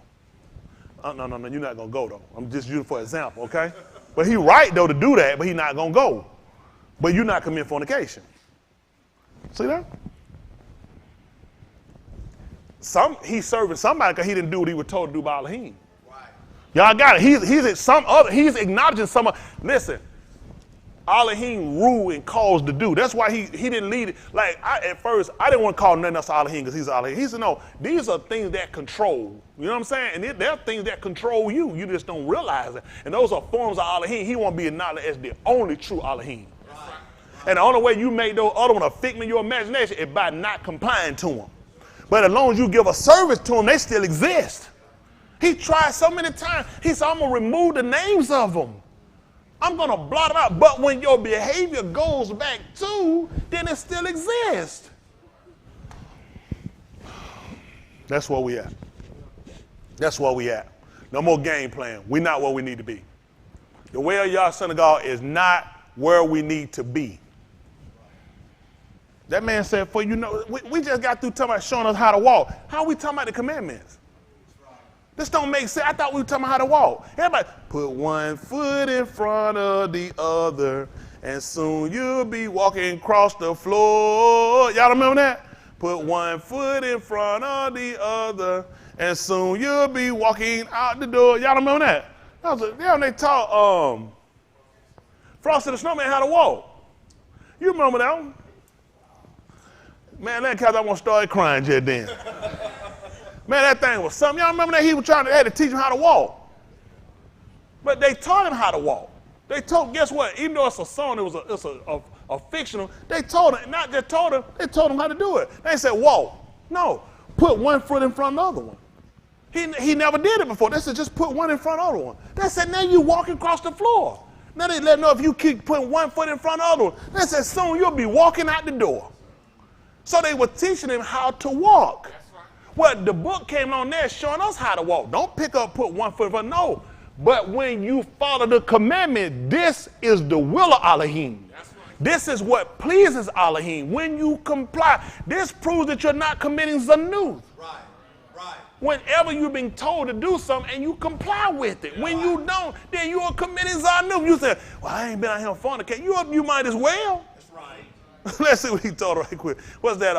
No, you're not going to go, though. I'm just using for example, okay? But he right, though, to do that, but he not going to go. But you're not committing fornication. See that? He's serving somebody because he didn't do what he was told to do by Elohim. Y'all got it. He's acknowledging some. Listen, Elohim rule and calls to do. That's why he didn't lead it. Like at first, I didn't want to call nothing else Elohim because he's Elohim. He said, no, these are things that control. You know what I'm saying? And there are things that control you. You just don't realize it. And those are forms of Elohim. He won't be acknowledged as the only true Elohim. And the only way you make those other ones a figment of your imagination is by not complying to them. But as long as you give a service to them, they still exist. He tried so many times. He said, I'm going to remove the names of them. I'm going to blot them out. But when your behavior goes back to, then it still exists. That's where we at. That's where we at. No more game plan. We're not where we need to be. The way of Yah synagogue is not where we need to be. That man said, for you know, we just got through talking about showing us how to walk. How are we talking about the commandments? This don't make sense. I thought we were talking about how to walk. Everybody, put one foot in front of the other, and soon you'll be walking across the floor. Y'all remember that? Put one foot in front of the other, and soon you'll be walking out the door. Y'all remember that? They taught Frosty the Snowman how to walk. You remember that one? Man, that because I want to start crying just then. Man, that thing was something. Y'all remember that he was had to teach him how to walk. But they taught him how to walk. They told, guess what? Even though it's a song, it's a fictional, they told him, not just told him, they told him how to do it. They said, walk. No, put one foot in front of the other one. He never did it before. They said, just put one in front of the other one. They said, now you walking across the floor. Now they let him know if you keep putting one foot in front of the other one. They said, soon you'll be walking out the door. So they were teaching him how to walk. Well, the book came on there showing us how to walk. Don't pick up, put one foot in front. No. But when you follow the commandment, this is the will of Elohim. This is what pleases Elohim. When you comply, this proves that you're not committing Zanut. Right. Whenever you're being told to do something and you comply with it. When you don't, then you are committing Zanut. You say, well, I ain't been out here fornicating. You might as well. That's right. Let's see what he told right quick. What's that?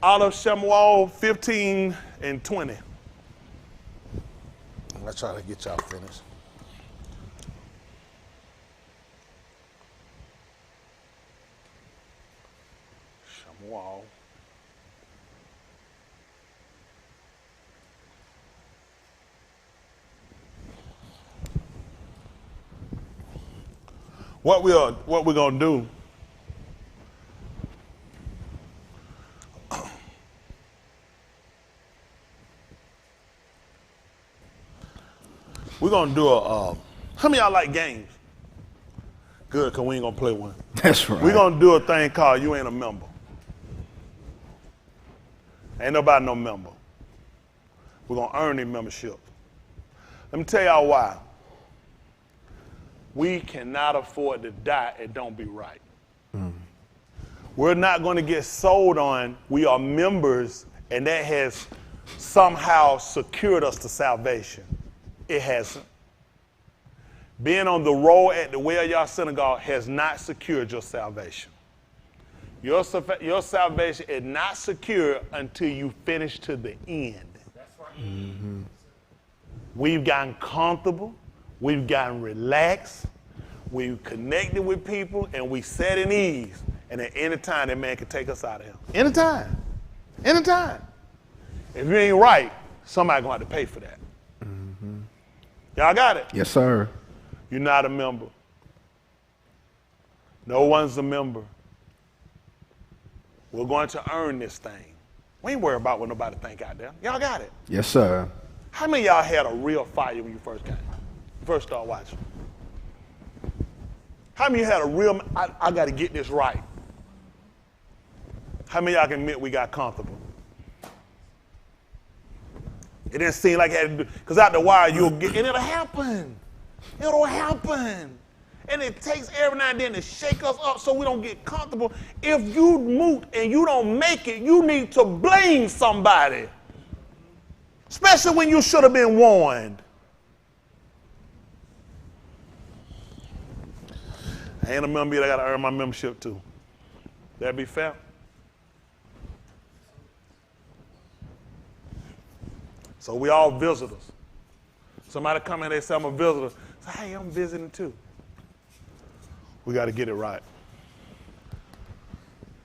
Out of Shemuel 15 and 20. Let's try to get y'all finished. Shemuel. What we're gonna do? We're going to do how many of y'all like games? Good, because we ain't going to play one. That's right. We're going to do a thing called You Ain't a Member. Ain't nobody no member. We're going to earn their membership. Let me tell y'all why. We cannot afford to die and don't be right. We're not going to get sold on we are members and that has somehow secured us to salvation. It hasn't. Being on the roll at the well of y'all synagogue has not secured your salvation. Your salvation is not secure until you finish to the end. That's right. Mm-hmm. We've gotten comfortable. We've gotten relaxed. We've connected with people, and we set in ease. And at any time, that man can take us out of here. Anytime. Anytime. If you ain't right, somebody going to have to pay for that. Mm-hmm. Y'all got it? Yes, sir. You're not a member. No one's a member. We're going to earn this thing. We ain't worried about what nobody think out there. Y'all got it? Yes, sir. How many of y'all had a real fire when you first came? First started watching? How many of you had a real, I got to get this right? How many of y'all can admit we got comfortable? It didn't seem like it had to do, because out the while you'll get, and it'll happen. It'll happen. And it takes every now and then to shake us up so we don't get comfortable. If you moot and you don't make it, you need to blame somebody. Especially when you should have been warned. I ain't a member yet, I gotta earn my membership too. That be fair? So we all visitors. Somebody come in, they say I'm a visitor. Say, hey, I'm visiting too. We got to get it right.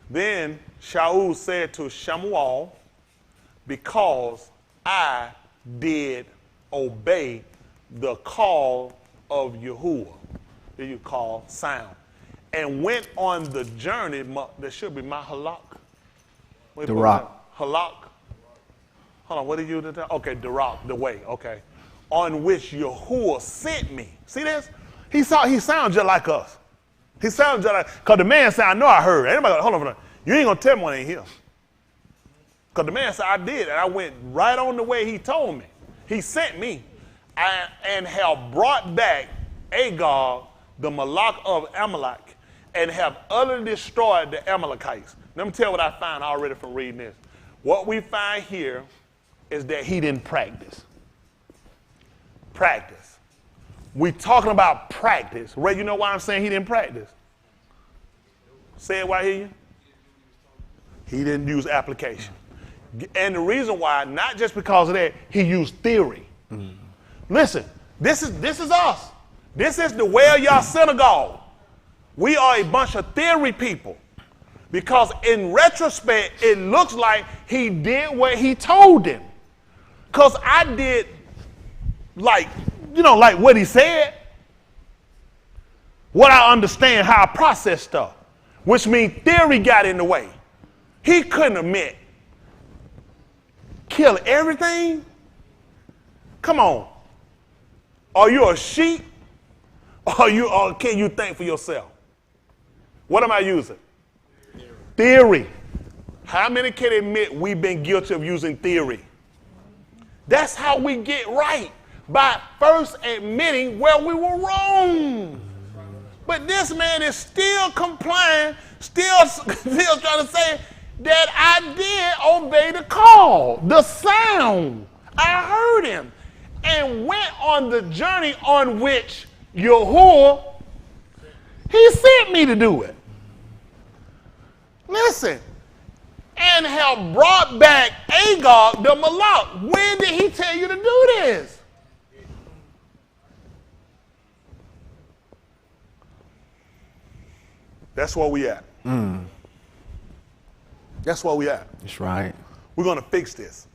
Then Shaul said to Shamuel, because I did obey the call of Yahuwah, that you call sound, and went on the journey, there should be Mahalak. The rock. Halak. Hold on, what did you do? Okay, the rock, the way, okay. On which Yahuwah sent me. See this? He sounds just like us. He sounds just like, because the man said, I know I heard. Anybody, hold on. You ain't going to tell me when I ain't here. Because the man said, I did, and I went right on the way he told me. He sent me and have brought back Agag, the Malak of Amalek, and have utterly destroyed the Amalekites. Let me tell you what I find already from reading this. What we find here is that he didn't practice. Practice. We talking about practice. Ray, you know why I'm saying he didn't practice? Say it while I hear you. He didn't use application. And the reason why, not just because of that, he used theory. Listen, this is us. This is the well y'all synagogue. We are a bunch of theory people. Because in retrospect, it looks like he did what he told them. Because I did like what he said. What I understand, how I process stuff. Which means theory got in the way. He couldn't admit. Kill everything? Come on. Are you a sheep? Or can you think for yourself? What am I using? Theory. How many can admit we've been guilty of using theory? That's how we get right. By first admitting where we were wrong. But this man is still complying, still trying to say that I did obey the call, the sound. I heard him and went on the journey on which Yahuwah, he sent me to do it. Listen, and have brought back Agag the Malak. When did he tell you to do this? That's where we at. That's where we at. That's right. We're going to fix this.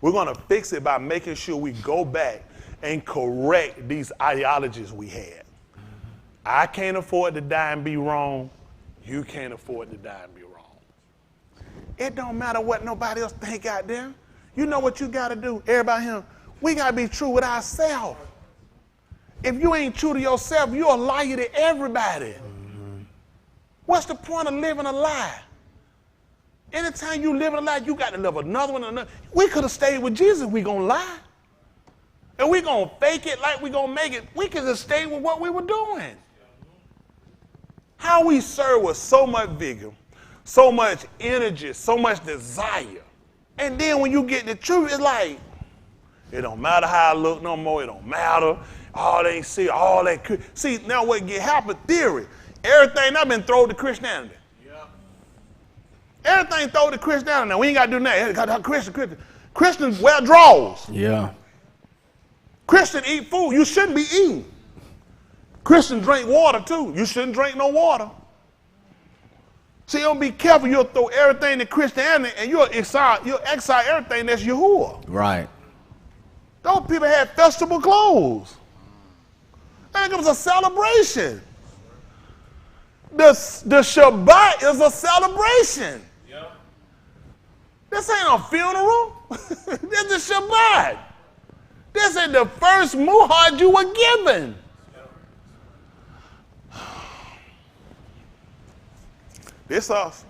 We're going to fix it by making sure we go back and correct these ideologies we had. I can't afford to die and be wrong. You can't afford to die and be wrong. It don't matter what nobody else think out there. You know what you got to do. Everybody here, we got to be true with ourselves. If you ain't true to yourself, you're a liar to everybody. What's the point of living a lie? Anytime you live a life, you got to live another one. Another. We could have stayed with Jesus. We gonna lie, and we gonna fake it like we gonna make it. We could have stayed with what we were doing. How we serve with so much vigor, so much energy, so much desire, and then when you get the truth, it's like it don't matter how I look no more. It don't matter. All they see, all that. See now what get happen? Theory. Everything I've been thrown to Christianity. Everything throw to Christianity now. We ain't got to do that. Christians wear drawers. Yeah. Christians eat food you shouldn't be eating. Christians drink water too. You shouldn't drink no water. See, you don't be careful. You'll throw everything to Christianity and you'll exile everything that's Yahuwah. Right. Those people had festival clothes. And it was a celebration. The Shabbat is a celebration. Yep. This ain't a funeral. This is Shabbat. This is the first muhad you were given. This us.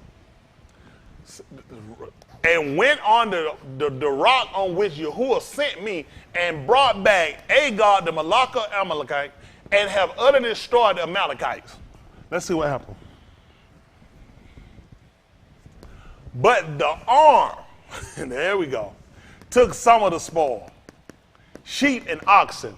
And went on the rock on which Yahuwah sent me and brought back Agag the Malacca Amalekite and have utterly destroyed the Amalekites. Let's see what happened. But the arm, there we go, took some of the spoil, sheep and oxen,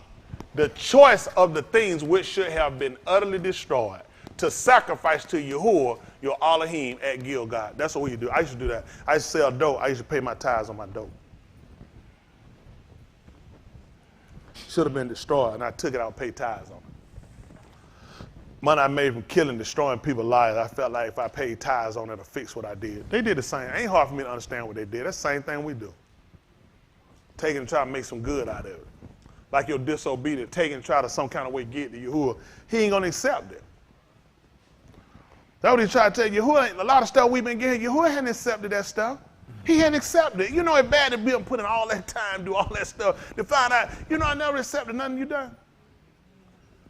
the choice of the things which should have been utterly destroyed, to sacrifice to Yahuwah, your Elohim at Gilgal. That's what we do. I used to do that. I used to sell dope. I used to pay my tithes on my dope. Should have been destroyed, and I took it out and paid tithes on it. Money I made from killing, destroying people's lives, I felt like if I paid tithes on it, it'll fix what I did. They did the same. It ain't hard for me to understand what they did. That's the same thing we do. Take it and try to make some good out of it. Like your disobedient, take it and try to some kind of way get to Yahuwah. He ain't going to accept it. That's what he tried to tell Yahuwah. A lot of stuff we've been getting, Yahuwah hadn't accepted that stuff. He hadn't accepted it. You know it's bad to be putting all that time, do all that stuff, to find out, you know I never accepted nothing you done.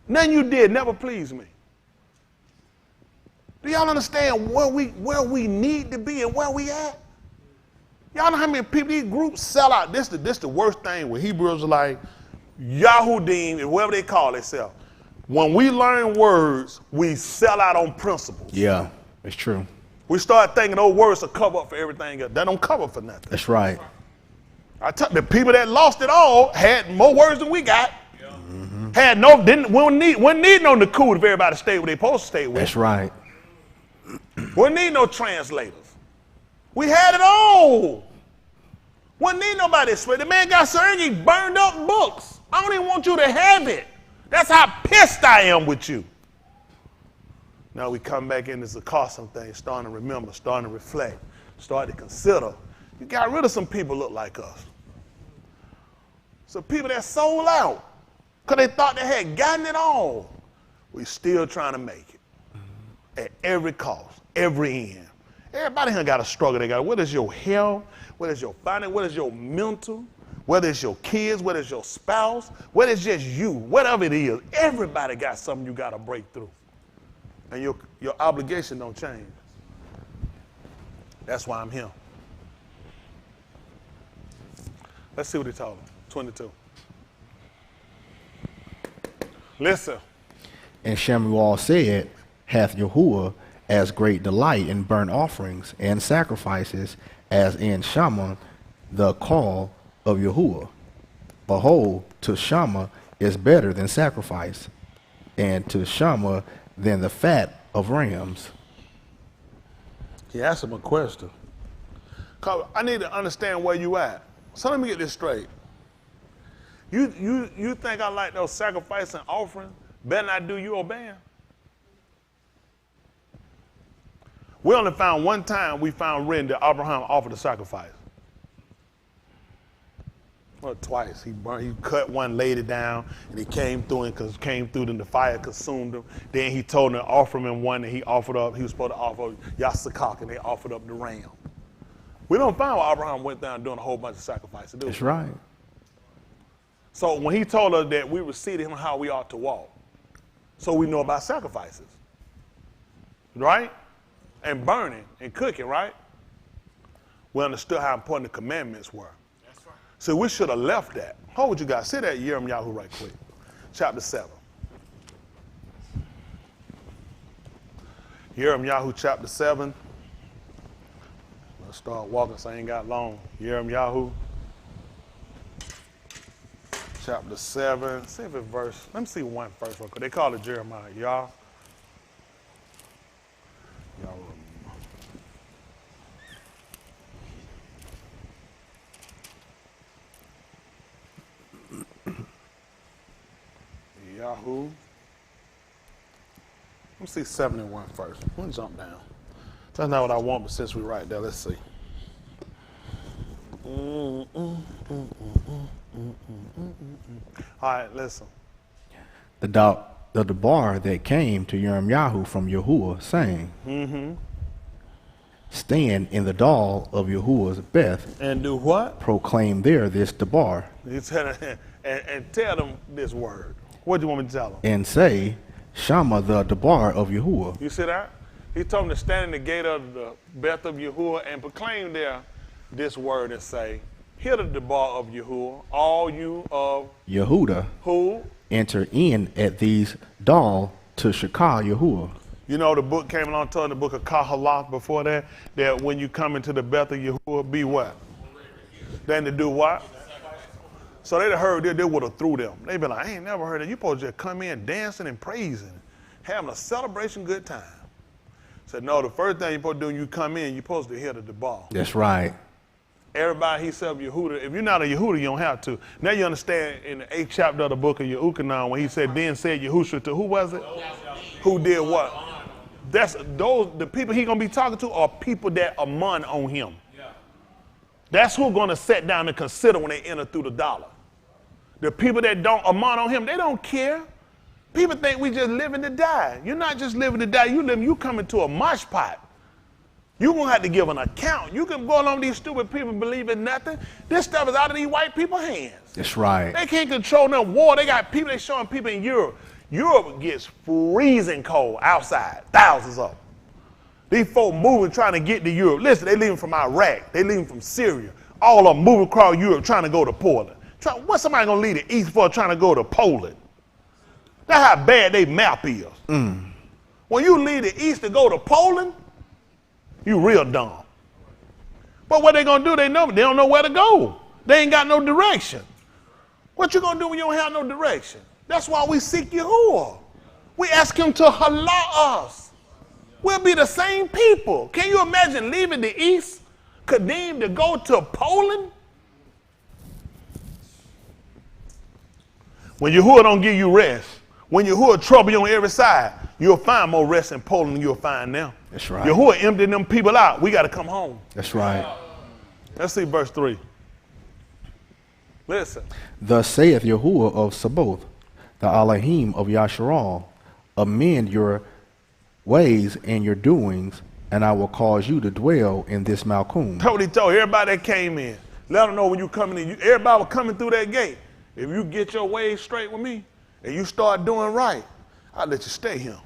Nothing you did never pleased me. Do y'all understand where we need to be and where we at? Y'all know how many people these groups sell out? This the worst thing with Hebrews like Yahudim, and whatever they call themselves. When we learn words, we sell out on principles. Yeah, it's true. We start thinking those words will cover up for everything else. That don't cover for nothing. That's right. I tell the people that lost it all had more words than we got. Yeah. Mm-hmm. Wouldn't need no Nakud if everybody stayed where they supposed to stay with. That's right. Wouldn't need no translators. We had it all. Wouldn't need nobody. The man got so angry, he burned up books. I don't even want you to have it. That's how pissed I am with you. Now we come back in this accustomed thing, starting to remember, starting to reflect, starting to consider. You got rid of some people look like us. Some people that sold out because they thought they had gotten it all. We still trying to make it at every cost, every end. Everybody here got a struggle. They got, whether it's your health, whether it's your finance, whether it's your mental, whether it's your kids, whether it's your spouse, whether it's just you, whatever it is, everybody got something you got to break through. And your obligation don't change. That's why I'm here. Let's see what he told him. 22. Listen. And Shemuel said, hath Yahuwah as great delight in burnt offerings and sacrifices as in Shammah, the call of Yahuwah. Behold, to Shammah is better than sacrifice, and to Shammah than the fat of rams. He asked him a question. I need to understand where you at. So let me get this straight. You think I like those sacrifice and offering better than I do you obeying? We only found one time we found written that Abraham offered a sacrifice. Well, twice. He cut one, laid it down, and he came through and the fire consumed him. Then he told him to offer him one, and he offered up. He was supposed to offer Yasakak, and they offered up the ram. We don't find where Abraham went down doing a whole bunch of sacrifices. That's right. So when he told us that we received him how we ought to walk, so we know about sacrifices, right? And burning and cooking, right? we understood how important the commandments were. That's right. So we should have left that. Hold what you got. Say that Yahoo right quick. Chapter 7. Yahoo chapter 7. Let's start walking so I ain't got long. Yahoo chapter 7. See if it's verse. Let me see one first. They call it Jeremiah. Y'all. Yahoo. Let me see 71 first. Let me jump down. That's not what I want, but since we're right there, let's see. All right, listen. The debar that came to Yahoo from Yahuwah, saying, stand in the dall of Yahuwah's Beth. And do what? Proclaim there this debar. And tell them this word. What do you want me to tell them? And say, Shama the debar of Yahuwah. You see that? He told them to stand in the gate of the Beth of Yahuwah and proclaim there this word and say, hear the debar of Yahuwah, all you of Yehuda, who enter in at these dall to Shekah Yahuwah. You know, the book came along telling the book of Kahalath before that when you come into the Beth of Yahuwah, be what? Then to do what? So they'd have heard it, they would have threw them. They'd be like, I ain't never heard it. You supposed to just come in dancing and praising, having a celebration good time. Said, no, the first thing you're supposed to do when you come in, you're supposed to hear the debar. That's right. Everybody, he said Yehuda. If you're not a Yehuda, you don't have to. Now you understand in the 8th chapter of the book of Yehukanan when he said, then said Yahusha to, who was it? Who did what? That's the people he gonna be talking to are people that amon on him. That's who gonna sit down and consider when they enter through the dollar. The people that don't amon on him, they don't care. People think we just living to die. You're not just living to die. You coming to a mosh pot. You're going to have to give an account. You can go along with these stupid people believing nothing. This stuff is out of these white people's hands. That's right. They can't control no war. They got people, they showing people in Europe. Europe gets freezing cold outside, thousands of them. These folk moving trying to get to Europe. Listen, they leaving from Iraq. They leaving from Syria. All of them moving across Europe trying to go to Poland. What's somebody going to leave the east for trying to go to Poland? That's how bad they map is. When you leave the east to go to Poland, you real dumb. But what they gonna do, they don't know where to go. They ain't got no direction. What you gonna do when you don't have no direction? That's why we seek Yahuwah. We ask him to halal us. We'll be the same people. Can you imagine leaving the east, Kadim, to go to Poland? When Yahuwah don't give you rest, when Yahuwah trouble you on every side, you'll find more rest in Poland than you'll find now. That's right. Yahuwah emptying them people out. We got to come home. That's right. Let's see verse 3. Listen. Thus saith Yahuwah of Sabaoth, the Elohim of Yasharal, amend your ways and your doings, and I will cause you to dwell in this Malkum. That's what he told everybody that came in. Let them know when you coming in. Everybody was coming through that gate. If you get your ways straight with me and you start doing right, I'll let you stay here.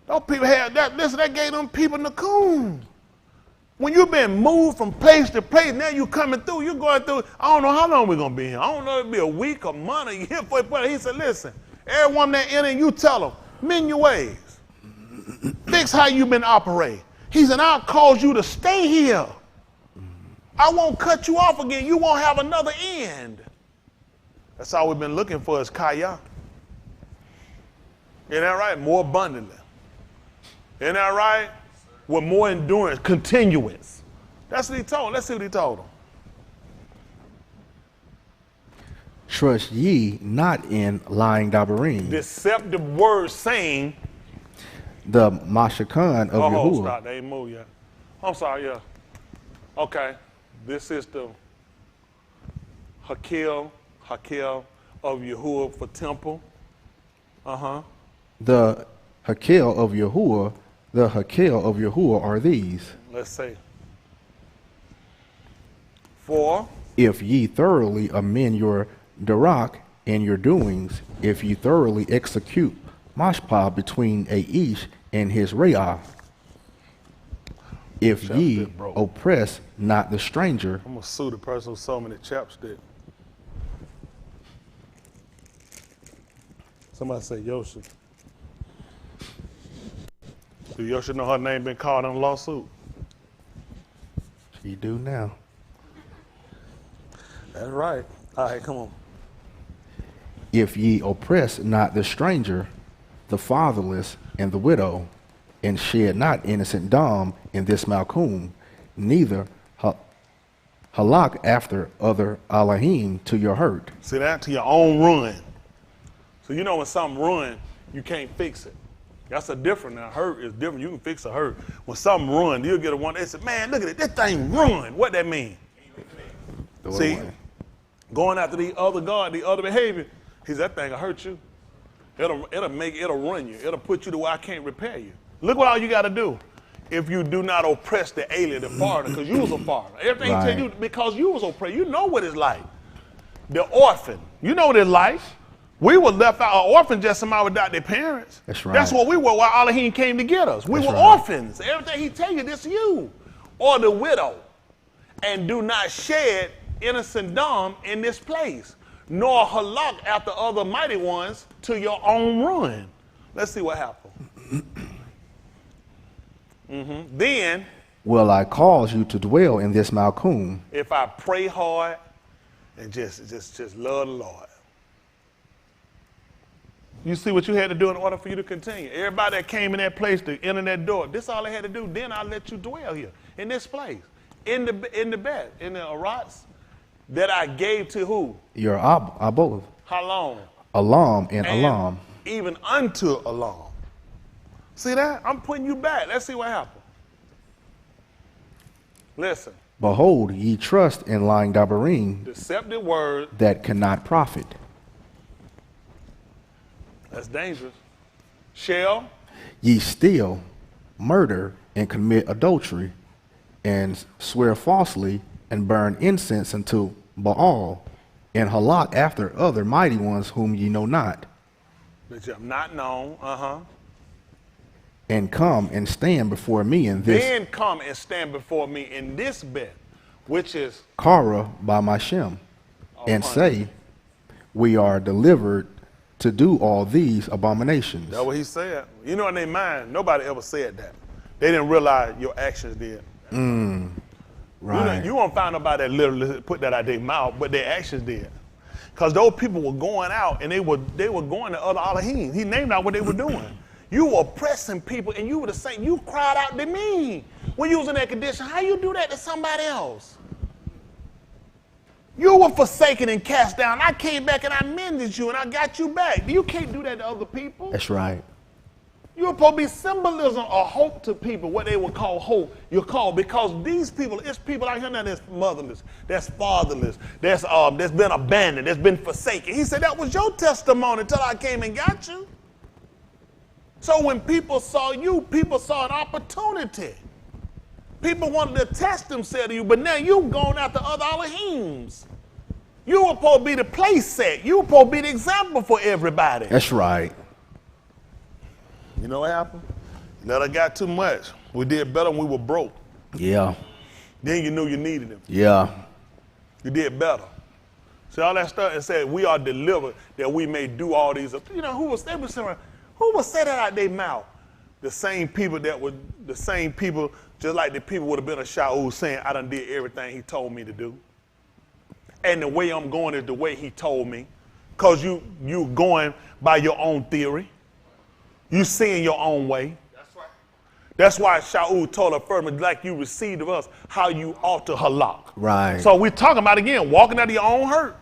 Those people have that. Listen, that gave them people Nakum. When you've been moved from place to place, now you coming through, you're going through. I don't know how long we're going to be here. I don't know if it'll be a week, a month, a year. He said, listen, everyone that enter, you tell them, mend your ways. Fix how you've been operating. He said, I'll cause you to stay here. I won't cut you off again. You won't have another end. That's all we've been looking for is Kaya. Isn't that right? More abundantly. Isn't that right? With more endurance, continuance. That's what he told. Let's see what he told them. Trust ye not in lying dabarim. Deceptive words saying. The Mashakan of Yahuwah. Stop. They ain't moved yet. I'm sorry, yeah. Okay. This is the Hakel of Yahuwah for temple. The Hakel of Yahuwah, the Hakel of Yahuwah are these. Let's see. For if ye thoroughly amend your darak and your doings, if ye thoroughly execute mashpah between a ish and his re'ah. If Chapstick ye broke. oppress not the stranger, I'm going to sue the person who sold me the chapstick. Somebody say Yoshi. Do Yoshi know her name been called in a lawsuit? ye do now. That's right. All right, come on. If ye oppress not the stranger, the fatherless, and the widow, and shed not innocent dam in this Malchum, neither halak after other Elohim to your hurt. See that? To your own ruin. So you know when something ruined, you can't fix it. That's a different. Now hurt is different. You can fix a hurt. When something ruined, you'll get a one. They say, man, look at it. This thing ruined. What that mean? See, going after the other God, the other behavior, that thing will hurt you. It'll run you. It'll put you to where I can't repair you. Look what all you got to do. If you do not oppress the alien, the foreigner, because you was a foreigner. Everything Right. tell you because you was oppressed. You know what it's like. The orphan, you know what it's like. We were left out. An orphan just somebody without their parents. That's right. That's what we were while Elohim came to get us. We That's were right. orphans. Everything he tell you, this you. Or the widow. And do not shed innocent dam in this place, nor halak after other mighty ones to your own ruin. Let's see what happened. Then, will I cause you to dwell in this Malchum, if I pray hard and just love the Lord. You see what you had to do in order for you to continue. Everybody that came in that place to enter that door, this all they had to do. Then I'll let you dwell here in this place, in the bed, in the arats that I gave to who? your abov, How long? alam and alam. Even unto alarm. See that? I'm putting you back. Let's see what happened. Listen. Behold, ye trust in lying dabarim Deceptive word. that cannot profit. That's dangerous. Shall. Ye steal, murder, and commit adultery, and swear falsely, and burn incense unto Baal, and halak after other mighty ones whom ye know not, That you have not known. and come and stand before me in this Then come and stand before me in this bed, which is Kara by my Shem, and upon say, we are delivered to do all these abominations. that's what he said. You know in their mind, nobody ever said that. They didn't realize your actions did. Right. You won't find nobody that literally put that out their mouth, but their actions did. Because those people were going out and they were going to other Elohim. He named out what they were doing. You were oppressing people and you were the same. You cried out to me when you was in that condition. How you do that to somebody else? You were forsaken and cast down. I came back and I mended you and I got you back. You can't do that to other people. That's right. You're supposed to be symbolism or hope to people, what they would call hope. You're called because these people, it's people out here now that's motherless, that's fatherless, that's been abandoned, that's been forsaken. He said that was your testimony until I came and got you. So when people saw you, people saw an opportunity. People wanted to test themselves to you, but now you've gone after other Elohims. You were supposed to be the place set. You were supposed to be the example for everybody. That's right. You know what happened? Let us got too much. We did better when we were broke. Yeah. Then you knew you needed him. Yeah. You did better. See all that stuff and said we are delivered that we may do all these. You know who would say that out their mouth? The same people just like the people would have been a Shaul saying I done did everything he told me to do. And the way I'm going is the way he told me. Because you going by your own theory. You seeing your own way. That's right. That's why Shaul told her firmly, like you received of us, how you ought to halak. Right. So we're talking about, again, walking out of your own hurt,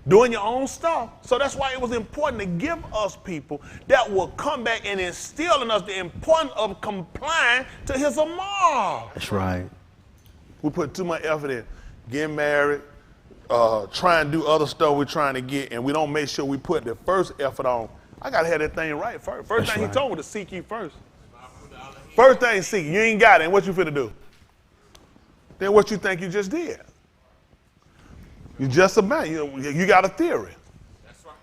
doing your own stuff. So that's why it was important to give us people that will come back and instill in us the importance of complying to his amar. That's right. We put too much effort in getting married, trying to do other stuff we're trying to get, and we don't make sure we put the first effort on. I got to have that thing right first. First thing he told me to seek ye first. First thing seek. You ain't got it. And what you finna do? Then what you think you just did? You just about. You got a theory. That's right.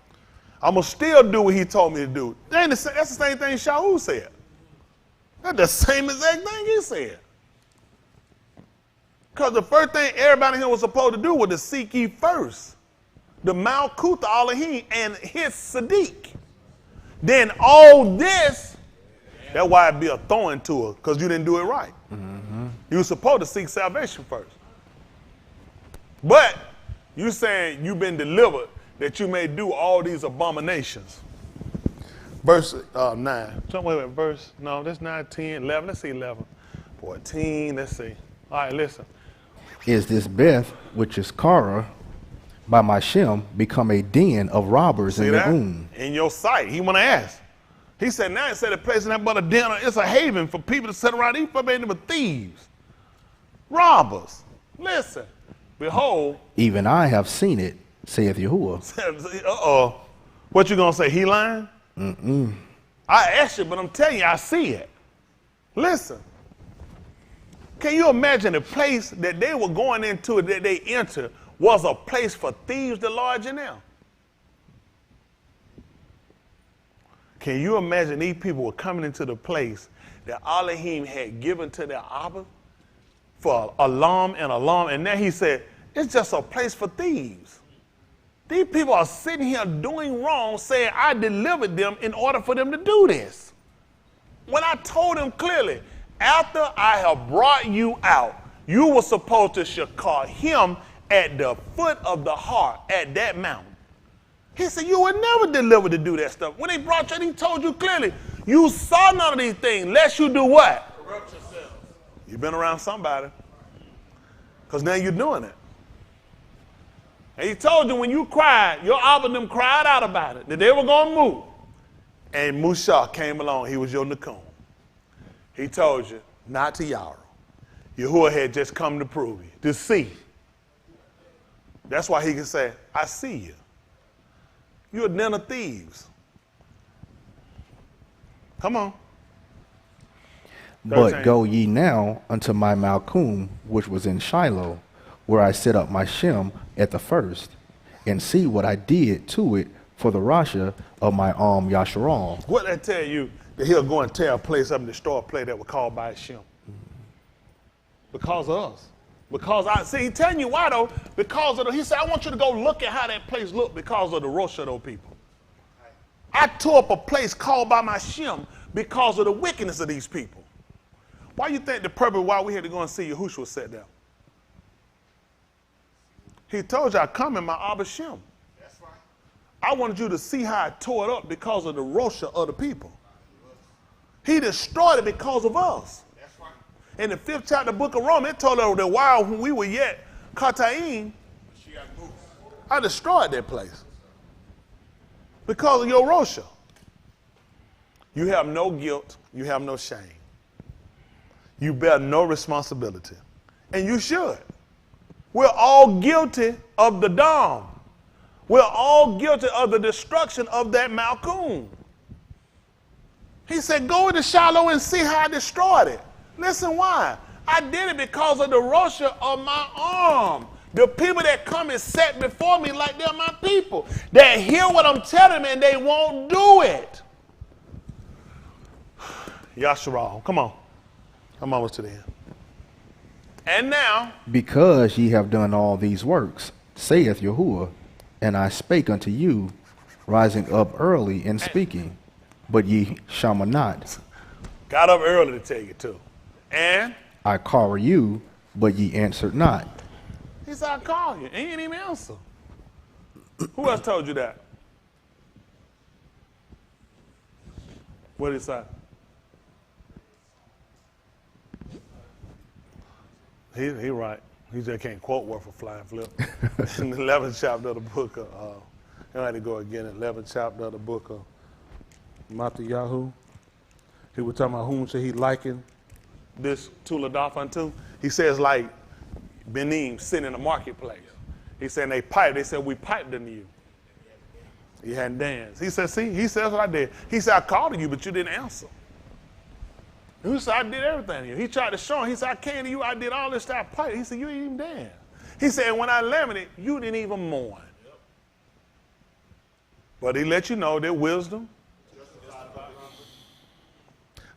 I'm going to still do what he told me to do. That's the same thing Shaul said. That's the same exact thing he said. Because the first thing everybody here was supposed to do was to seek ye first the Malkuth Elohim and his Sadiq. Then all this, that's why it'd be a thorn to her, because you didn't do it right. Mm-hmm. You were supposed to seek salvation first. But you saying you've been delivered that you may do all these abominations. Verse 9. Wait, verse, no, that's 9, 10, 11. Let's see 11. 14, let's see. All right, listen. Is this Beth, which is Kara, by my Shem, become a den of robbers in the In your sight. He want to ask. He said, now instead of placing that but a den, it's a haven for people to sit around, eat for thieves, robbers. Listen, behold. Even I have seen it, saith Yahuwah. Uh-oh. What you going to say, he lying? Mm-mm. I asked you, but I'm telling you, I see it. Listen. Can you imagine the place that they were going into, that they entered, was a place for thieves to lodge in now? Can you imagine these people were coming into the place that Elohim had given to their Abba for alarm, and now he said, it's just a place for thieves. These people are sitting here doing wrong, saying I delivered them in order for them to do this. When I told them clearly, after I have brought you out, you were supposed to shakar him at the foot of the heart at that mountain. He said, you were never delivered to do that stuff. When he brought you, he told you clearly, you saw none of these things, lest you do what? Corrupt yourself. You've been around somebody. Because now you're doing it. And he told you when you cried, your Abba and them cried out about it, that they were going to move. And Musa came along. He was your Nakum. He told you not to Yara. Yahuwah had just come to prove you, to see. That's why he can say, I see you. You're a den of thieves. Come on. 13. But go ye now unto my Malkum, which was in Shiloh, where I set up my Shem at the first, and see what I did to it for the Rasha of my Yasharal. What I tell you, that he'll go and tear a place up and destroy a place that was called by Shem. Because of us. Because he's telling you why though, because of he said, I want you to go look at how that place looked because of the Rosh of those people. I tore up a place called by my Shem because of the wickedness of these people. Why you think the purpose why we had to go and see Yahushua was set down? He told you I come in my Abba Shem. That's right. I wanted you to see how I tore it up because of the Rosh of the people. He destroyed it because of us. That's right. In the 5th chapter of the book of Romans, it told us that while we were yet Kataim, I destroyed that place. Because of your Rosha. You have no guilt. You have no shame. You bear no responsibility. And you should. We're all guilty of the Dom. We're all guilty of the destruction of that Malkum. He said, go into Shiloh and see how I destroyed it. Listen why. I did it because of the Rosha of my arm. The people that come and sit before me like they're my people. That hear what I'm telling them and they won't do it. Yasharal, come on. I'm almost to the end. And now. Because ye have done all these works, saith Yahuwah, and I spake unto you, rising up early and speaking, but ye shall not. Got up early to take it too. And? I call you, but ye answered not. He said, I call you, and you didn't even answer. Who else told you that? What did he say? He right. He just can't quote word for flying flip. In the 11th chapter of the book of, I had to go again, 11th chapter of the book of Matthew. He was talking about whom should he liken this Tuladaf unto. He says like Benim sitting in the marketplace. He said they piped. They said we piped unto you. He hadn't danced. He said, see, he says what I did. He said I called to you, but you didn't answer. He said, I did everything to you. He tried to show him. He said, I came to you. I did all this stuff. Pipe. He said, you didn't even dance. He said, when I lamented, you didn't even mourn. But he let you know that wisdom.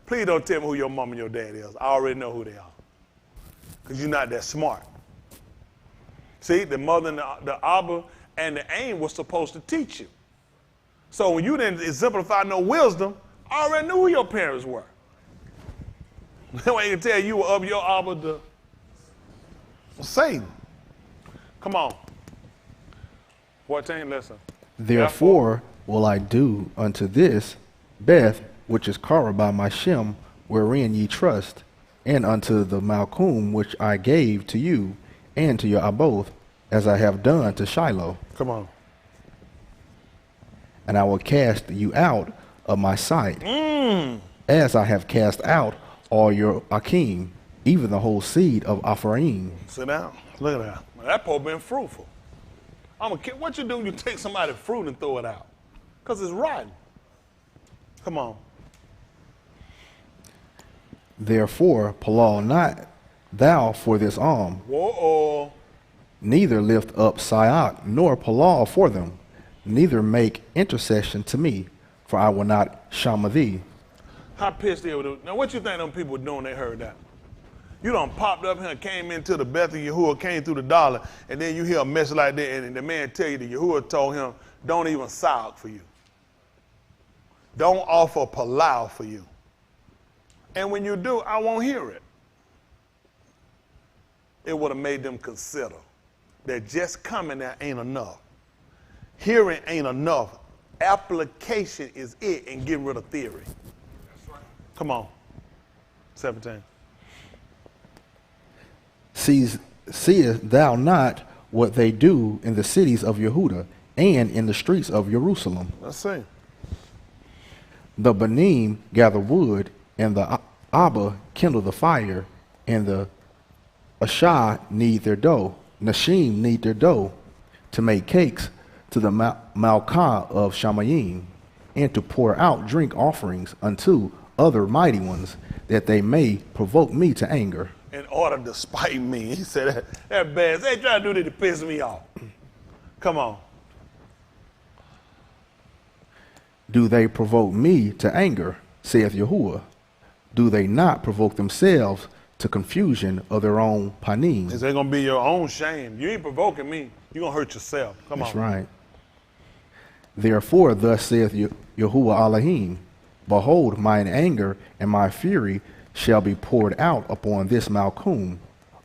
Please don't tell me who your mom and your dad is. I already know who they are. because you're not that smart. See, the mother and the Abba and the aim was supposed to teach you. So when you didn't exemplify no wisdom, I already knew who your parents were. That way you can tell you were of your Abba to Satan. Come on. 14, listen. Therefore will I do unto this Beth, which is called by my Shem, wherein ye trust, and unto the Malchum which I gave to you, and to your Aboth, as I have done to Shiloh. Come on. And I will cast you out of my sight, as I have cast out all your Akim, even the whole seed of Ephraim. Sit down. Look at that. Well, that poor been fruitful. What you do when you take somebody's fruit and throw it out? Because it's rotten. Come on. Therefore, Palal not thou for this arm, Whoa. neither lift up Sayak nor Palal for them, neither make intercession to me, for I will not shama thee. How pissed they were. Now, what you think them people were doing when they heard that? You done popped up here and came into the Beth of Yahuwah, came through the dollar, and then you hear a message like that, and the man tell you that Yahuwah told him, don't even Sayak for you. Don't offer Palau for you. And when you do, I won't hear it. It would have made them consider that just coming there ain't enough. Hearing ain't enough. Application is it, and getting rid of theory. That's right. Come on. 17. Seest thou not what they do in the cities of Yehuda and in the streets of Jerusalem? Let's see. The Banim gather wood, and the Abba kindle the fire, and the Ashah knead their dough, Nashim knead their dough, to make cakes to the Malkah of Shamayim, and to pour out drink offerings unto other mighty ones, that they may provoke me to anger. In order to spite me. He said, that bad. They trying to do that to piss me off. Come on. Do they provoke me to anger, saith Yahuwah? Do they not provoke themselves to confusion of their own panim? It's going to be your own shame. You ain't provoking me. You're going to hurt yourself. Come on. That's right. Therefore, thus saith Yahuwah Elohim, behold, mine anger and my fury shall be poured out upon this Malchum,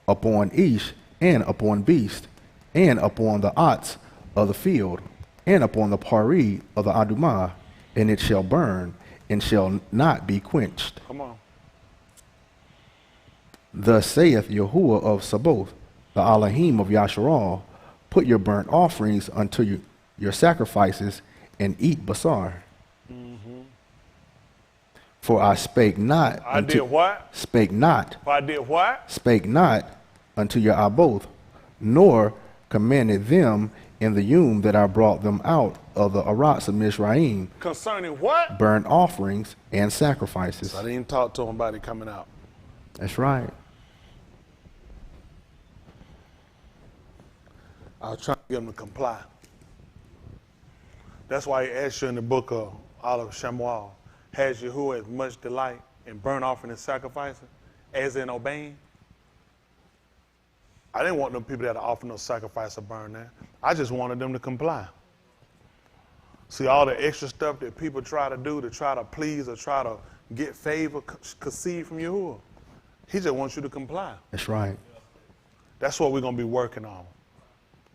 upon Ish, and upon beast, and upon the ots of the field, and upon the pari of the Adumah, and it shall burn, and shall not be quenched. Come on. Thus saith Yahuwah of Sabaoth, the Elohim of Yasharal, put your burnt offerings unto your sacrifices, and eat basar. For I spake not. I did what? Spake not. For I did what? Spake not unto your Aboth, nor commanded them in the Yom that I brought them out of the Arats of Mizraim. Concerning what? Burnt offerings and sacrifices. So I didn't even talk to him about it coming out. That's right. I was trying to get him to comply. That's why he asked you in the book of Olive Shemuel, has Yahuwah as much delight in burnt offering and sacrificing as in obeying? I didn't want them people that offer no sacrifice or burn that. I just wanted them to comply. See, all the extra stuff that people try to do to try to please or try to get favor, concede from Yahuwah. He just wants you to comply. That's right. That's what we're going to be working on.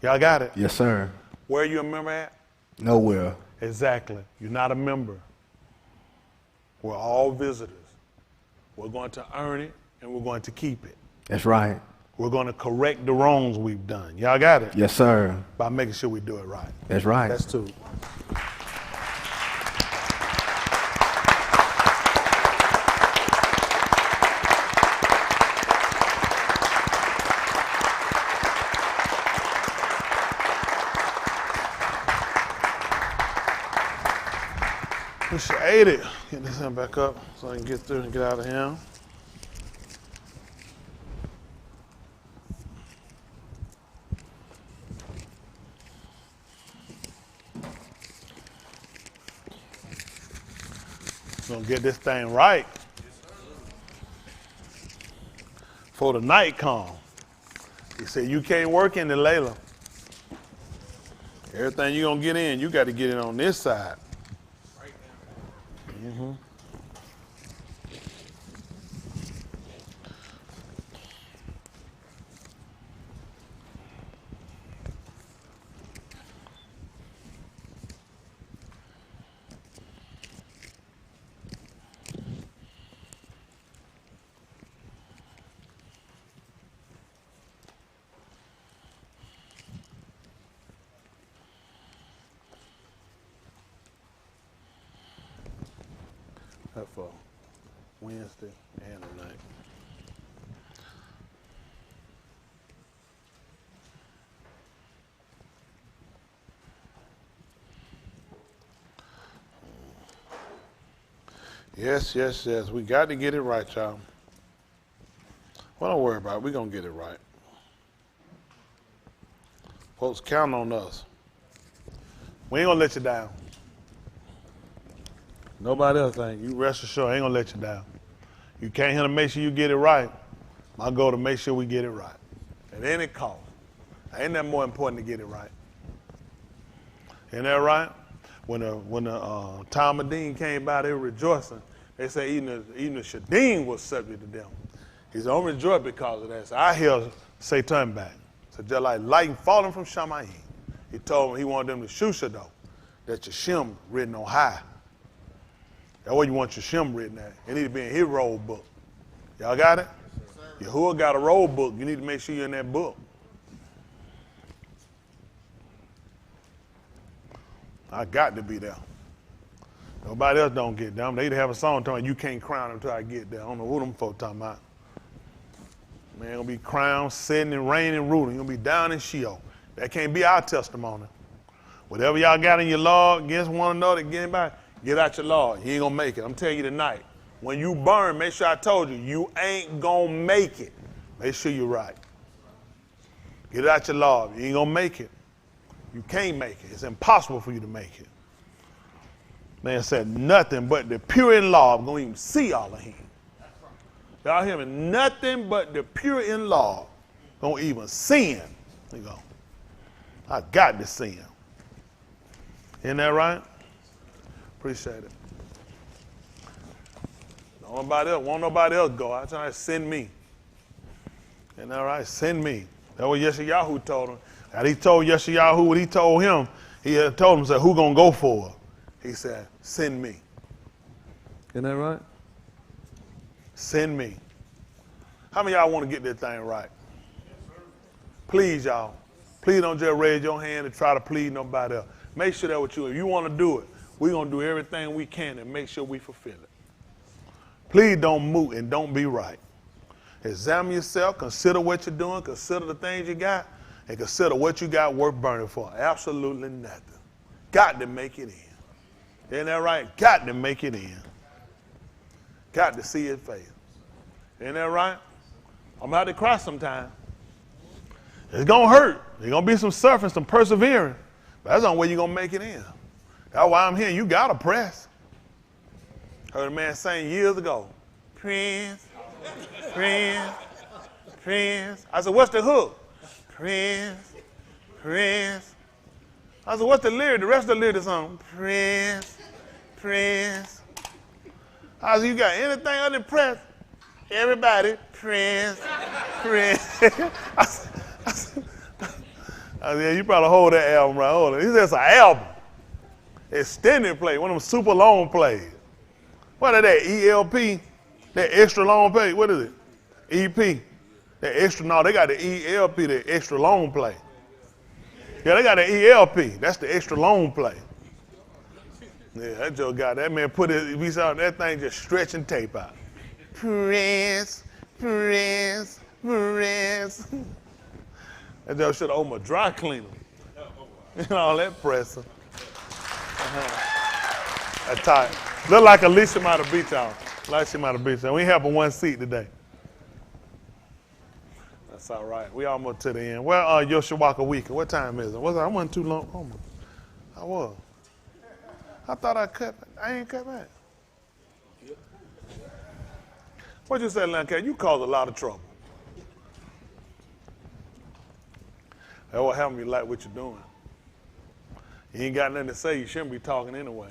Y'all got it? Yes, sir. Where are you a member at? Nowhere. Exactly. You're not a member. We're all visitors. We're going to earn it, and we're going to keep it. That's right. We're going to correct the wrongs we've done. Y'all got it? Yes, sir. By making sure we do it right. That's right. That's two. We should ate it. Get this hand back up so I can get through and get out of here. We're gonna get this thing right. For the night come. He said, you can't work in the Layla. Everything you're going to get in, you got to get it on this side. Mm-hmm. That's for Wednesday and tonight. Yes, yes, yes. We got to get it right, y'all. Well, don't worry about it. We're going to get it right. Folks, count on us. We ain't going to let you down. Nobody else ain't. You rest assured, I ain't going to let you down. You came here to make sure you get it right. My goal to make sure we get it right. At any cost. Ain't that more important to get it right? Ain't that right? When the Talmudim came by, they were rejoicing. They say even the Shadim was subject to them. He said, don't rejoice because of that. So I hear say turn back. So just like lightning falling from Shamayim. He told them he wanted them to shusha though. That your Shem written on high. That's what you want your Shem written at. It need to be in his roll book. Y'all got it? Yes, Yahuwah got a roll book. You need to make sure you're in that book. I got to be there. Nobody else don't get there. They have a song telling you can't crown until I get there. I don't know who them folks talking about. Man, gonna be crowned, sitting and reigning, ruling. You're gonna be down in Sheol. That can't be our testimony. Whatever y'all got in your law against one another, get out your law. You ain't gonna make it. I'm telling you tonight. When you burn, make sure I told you, you ain't gonna make it. Make sure you're right. Get it out your law. You ain't gonna make it. You can't make it. It's impossible for you to make it. Man said nothing but the pure in law. I'm going to even see all of him. Y'all hear me? Nothing but the pure in law. Don't even sin. There you go. I got to sin. Isn't that right? Appreciate it. Won't nobody else go. I try to send me. Isn't that right? Send me. That's what Yeshayahu told him. And he told Yeshayahu what he told him. He had told him, said, who gonna go for it? He said, send me. Isn't that right? Send me. How many of y'all want to get this thing right? Please, y'all. Please don't just raise your hand and try to please nobody else. Make sure that what you, if you want to do it, we're going to do everything we can and make sure we fulfill it. Please don't move and don't be right. Examine yourself, consider what you're doing, consider the things you got, and consider what you got worth burning for. Absolutely nothing. Got to make it in. Isn't that right? Got to make it in. Got to see his face. Isn't that right? I'm about to cry sometime. It's going to hurt. There's going to be some suffering, some persevering. But that's the only way you're going to make it in. That's why I'm here. You got to press. Heard a man saying years ago, Prince, Prince, Prince. I said, what's the hook? Prince, Prince. I said, what's the lyric? The rest of the lyric is on Prince, Prince. I said, you got anything other than Prince? Everybody, Prince, Prince. I said, yeah, you probably hold that album right. Hold it. He said it's an album. Extended play, one of them super long plays. What is that, ELP? That extra long play, what is it? EP. That extra, no, they got the ELP, the extra long play. Yeah, they got the ELP. That's the extra long play. Yeah, that Joe got that man put it. We saw that thing just stretching tape out. Prince, Prince, Prince. That Joe should have owned a dry cleaner. And all that pressing. That tight. Look like Alicia might have beat y'all. Like she might have beat y'all. We have one seat today. That's all right. We almost to the end. Well, Yoshawaka week. What time is it? I wasn't too long. Almost. I was. I thought I cut back. I ain't cut back. What you say, Lancaster? You caused a lot of trouble. That's what happens when you like what you're doing. You ain't got nothing to say. You shouldn't be talking anyway.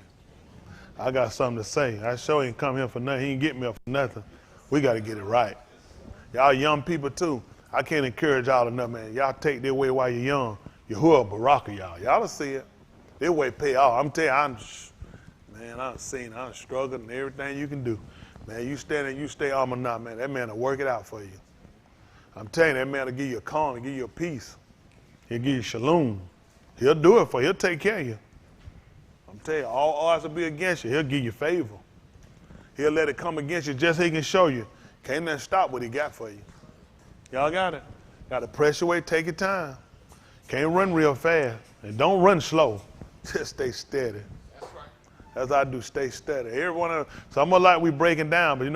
I got something to say. I sure ain't come here for nothing. He ain't get me up for nothing. We got to get it right. Y'all young people too. I can't encourage y'all enough, man. Y'all take their way while you're young. Yahuwah Baraka, y'all. Y'all will see it. Their way pay off. I'm telling you, I've seen, I'm struggling and everything you can do. Man, you stand and you stay Amunah, man. That man will work it out for you. I'm telling you, that man will give you a calm, give you a peace. He'll give you shalom. He'll do it for you. He'll take care of you. I'm telling you, all odds will be against you. He'll give you favor. He'll let it come against you just so he can show you. Can't nothing stop what he got for you. Y'all got it? Got to press your way, take your time. Can't run real fast. And don't run slow. Just stay steady. That's right. As I do, stay steady. Every one of them, some are like we breaking down, but you know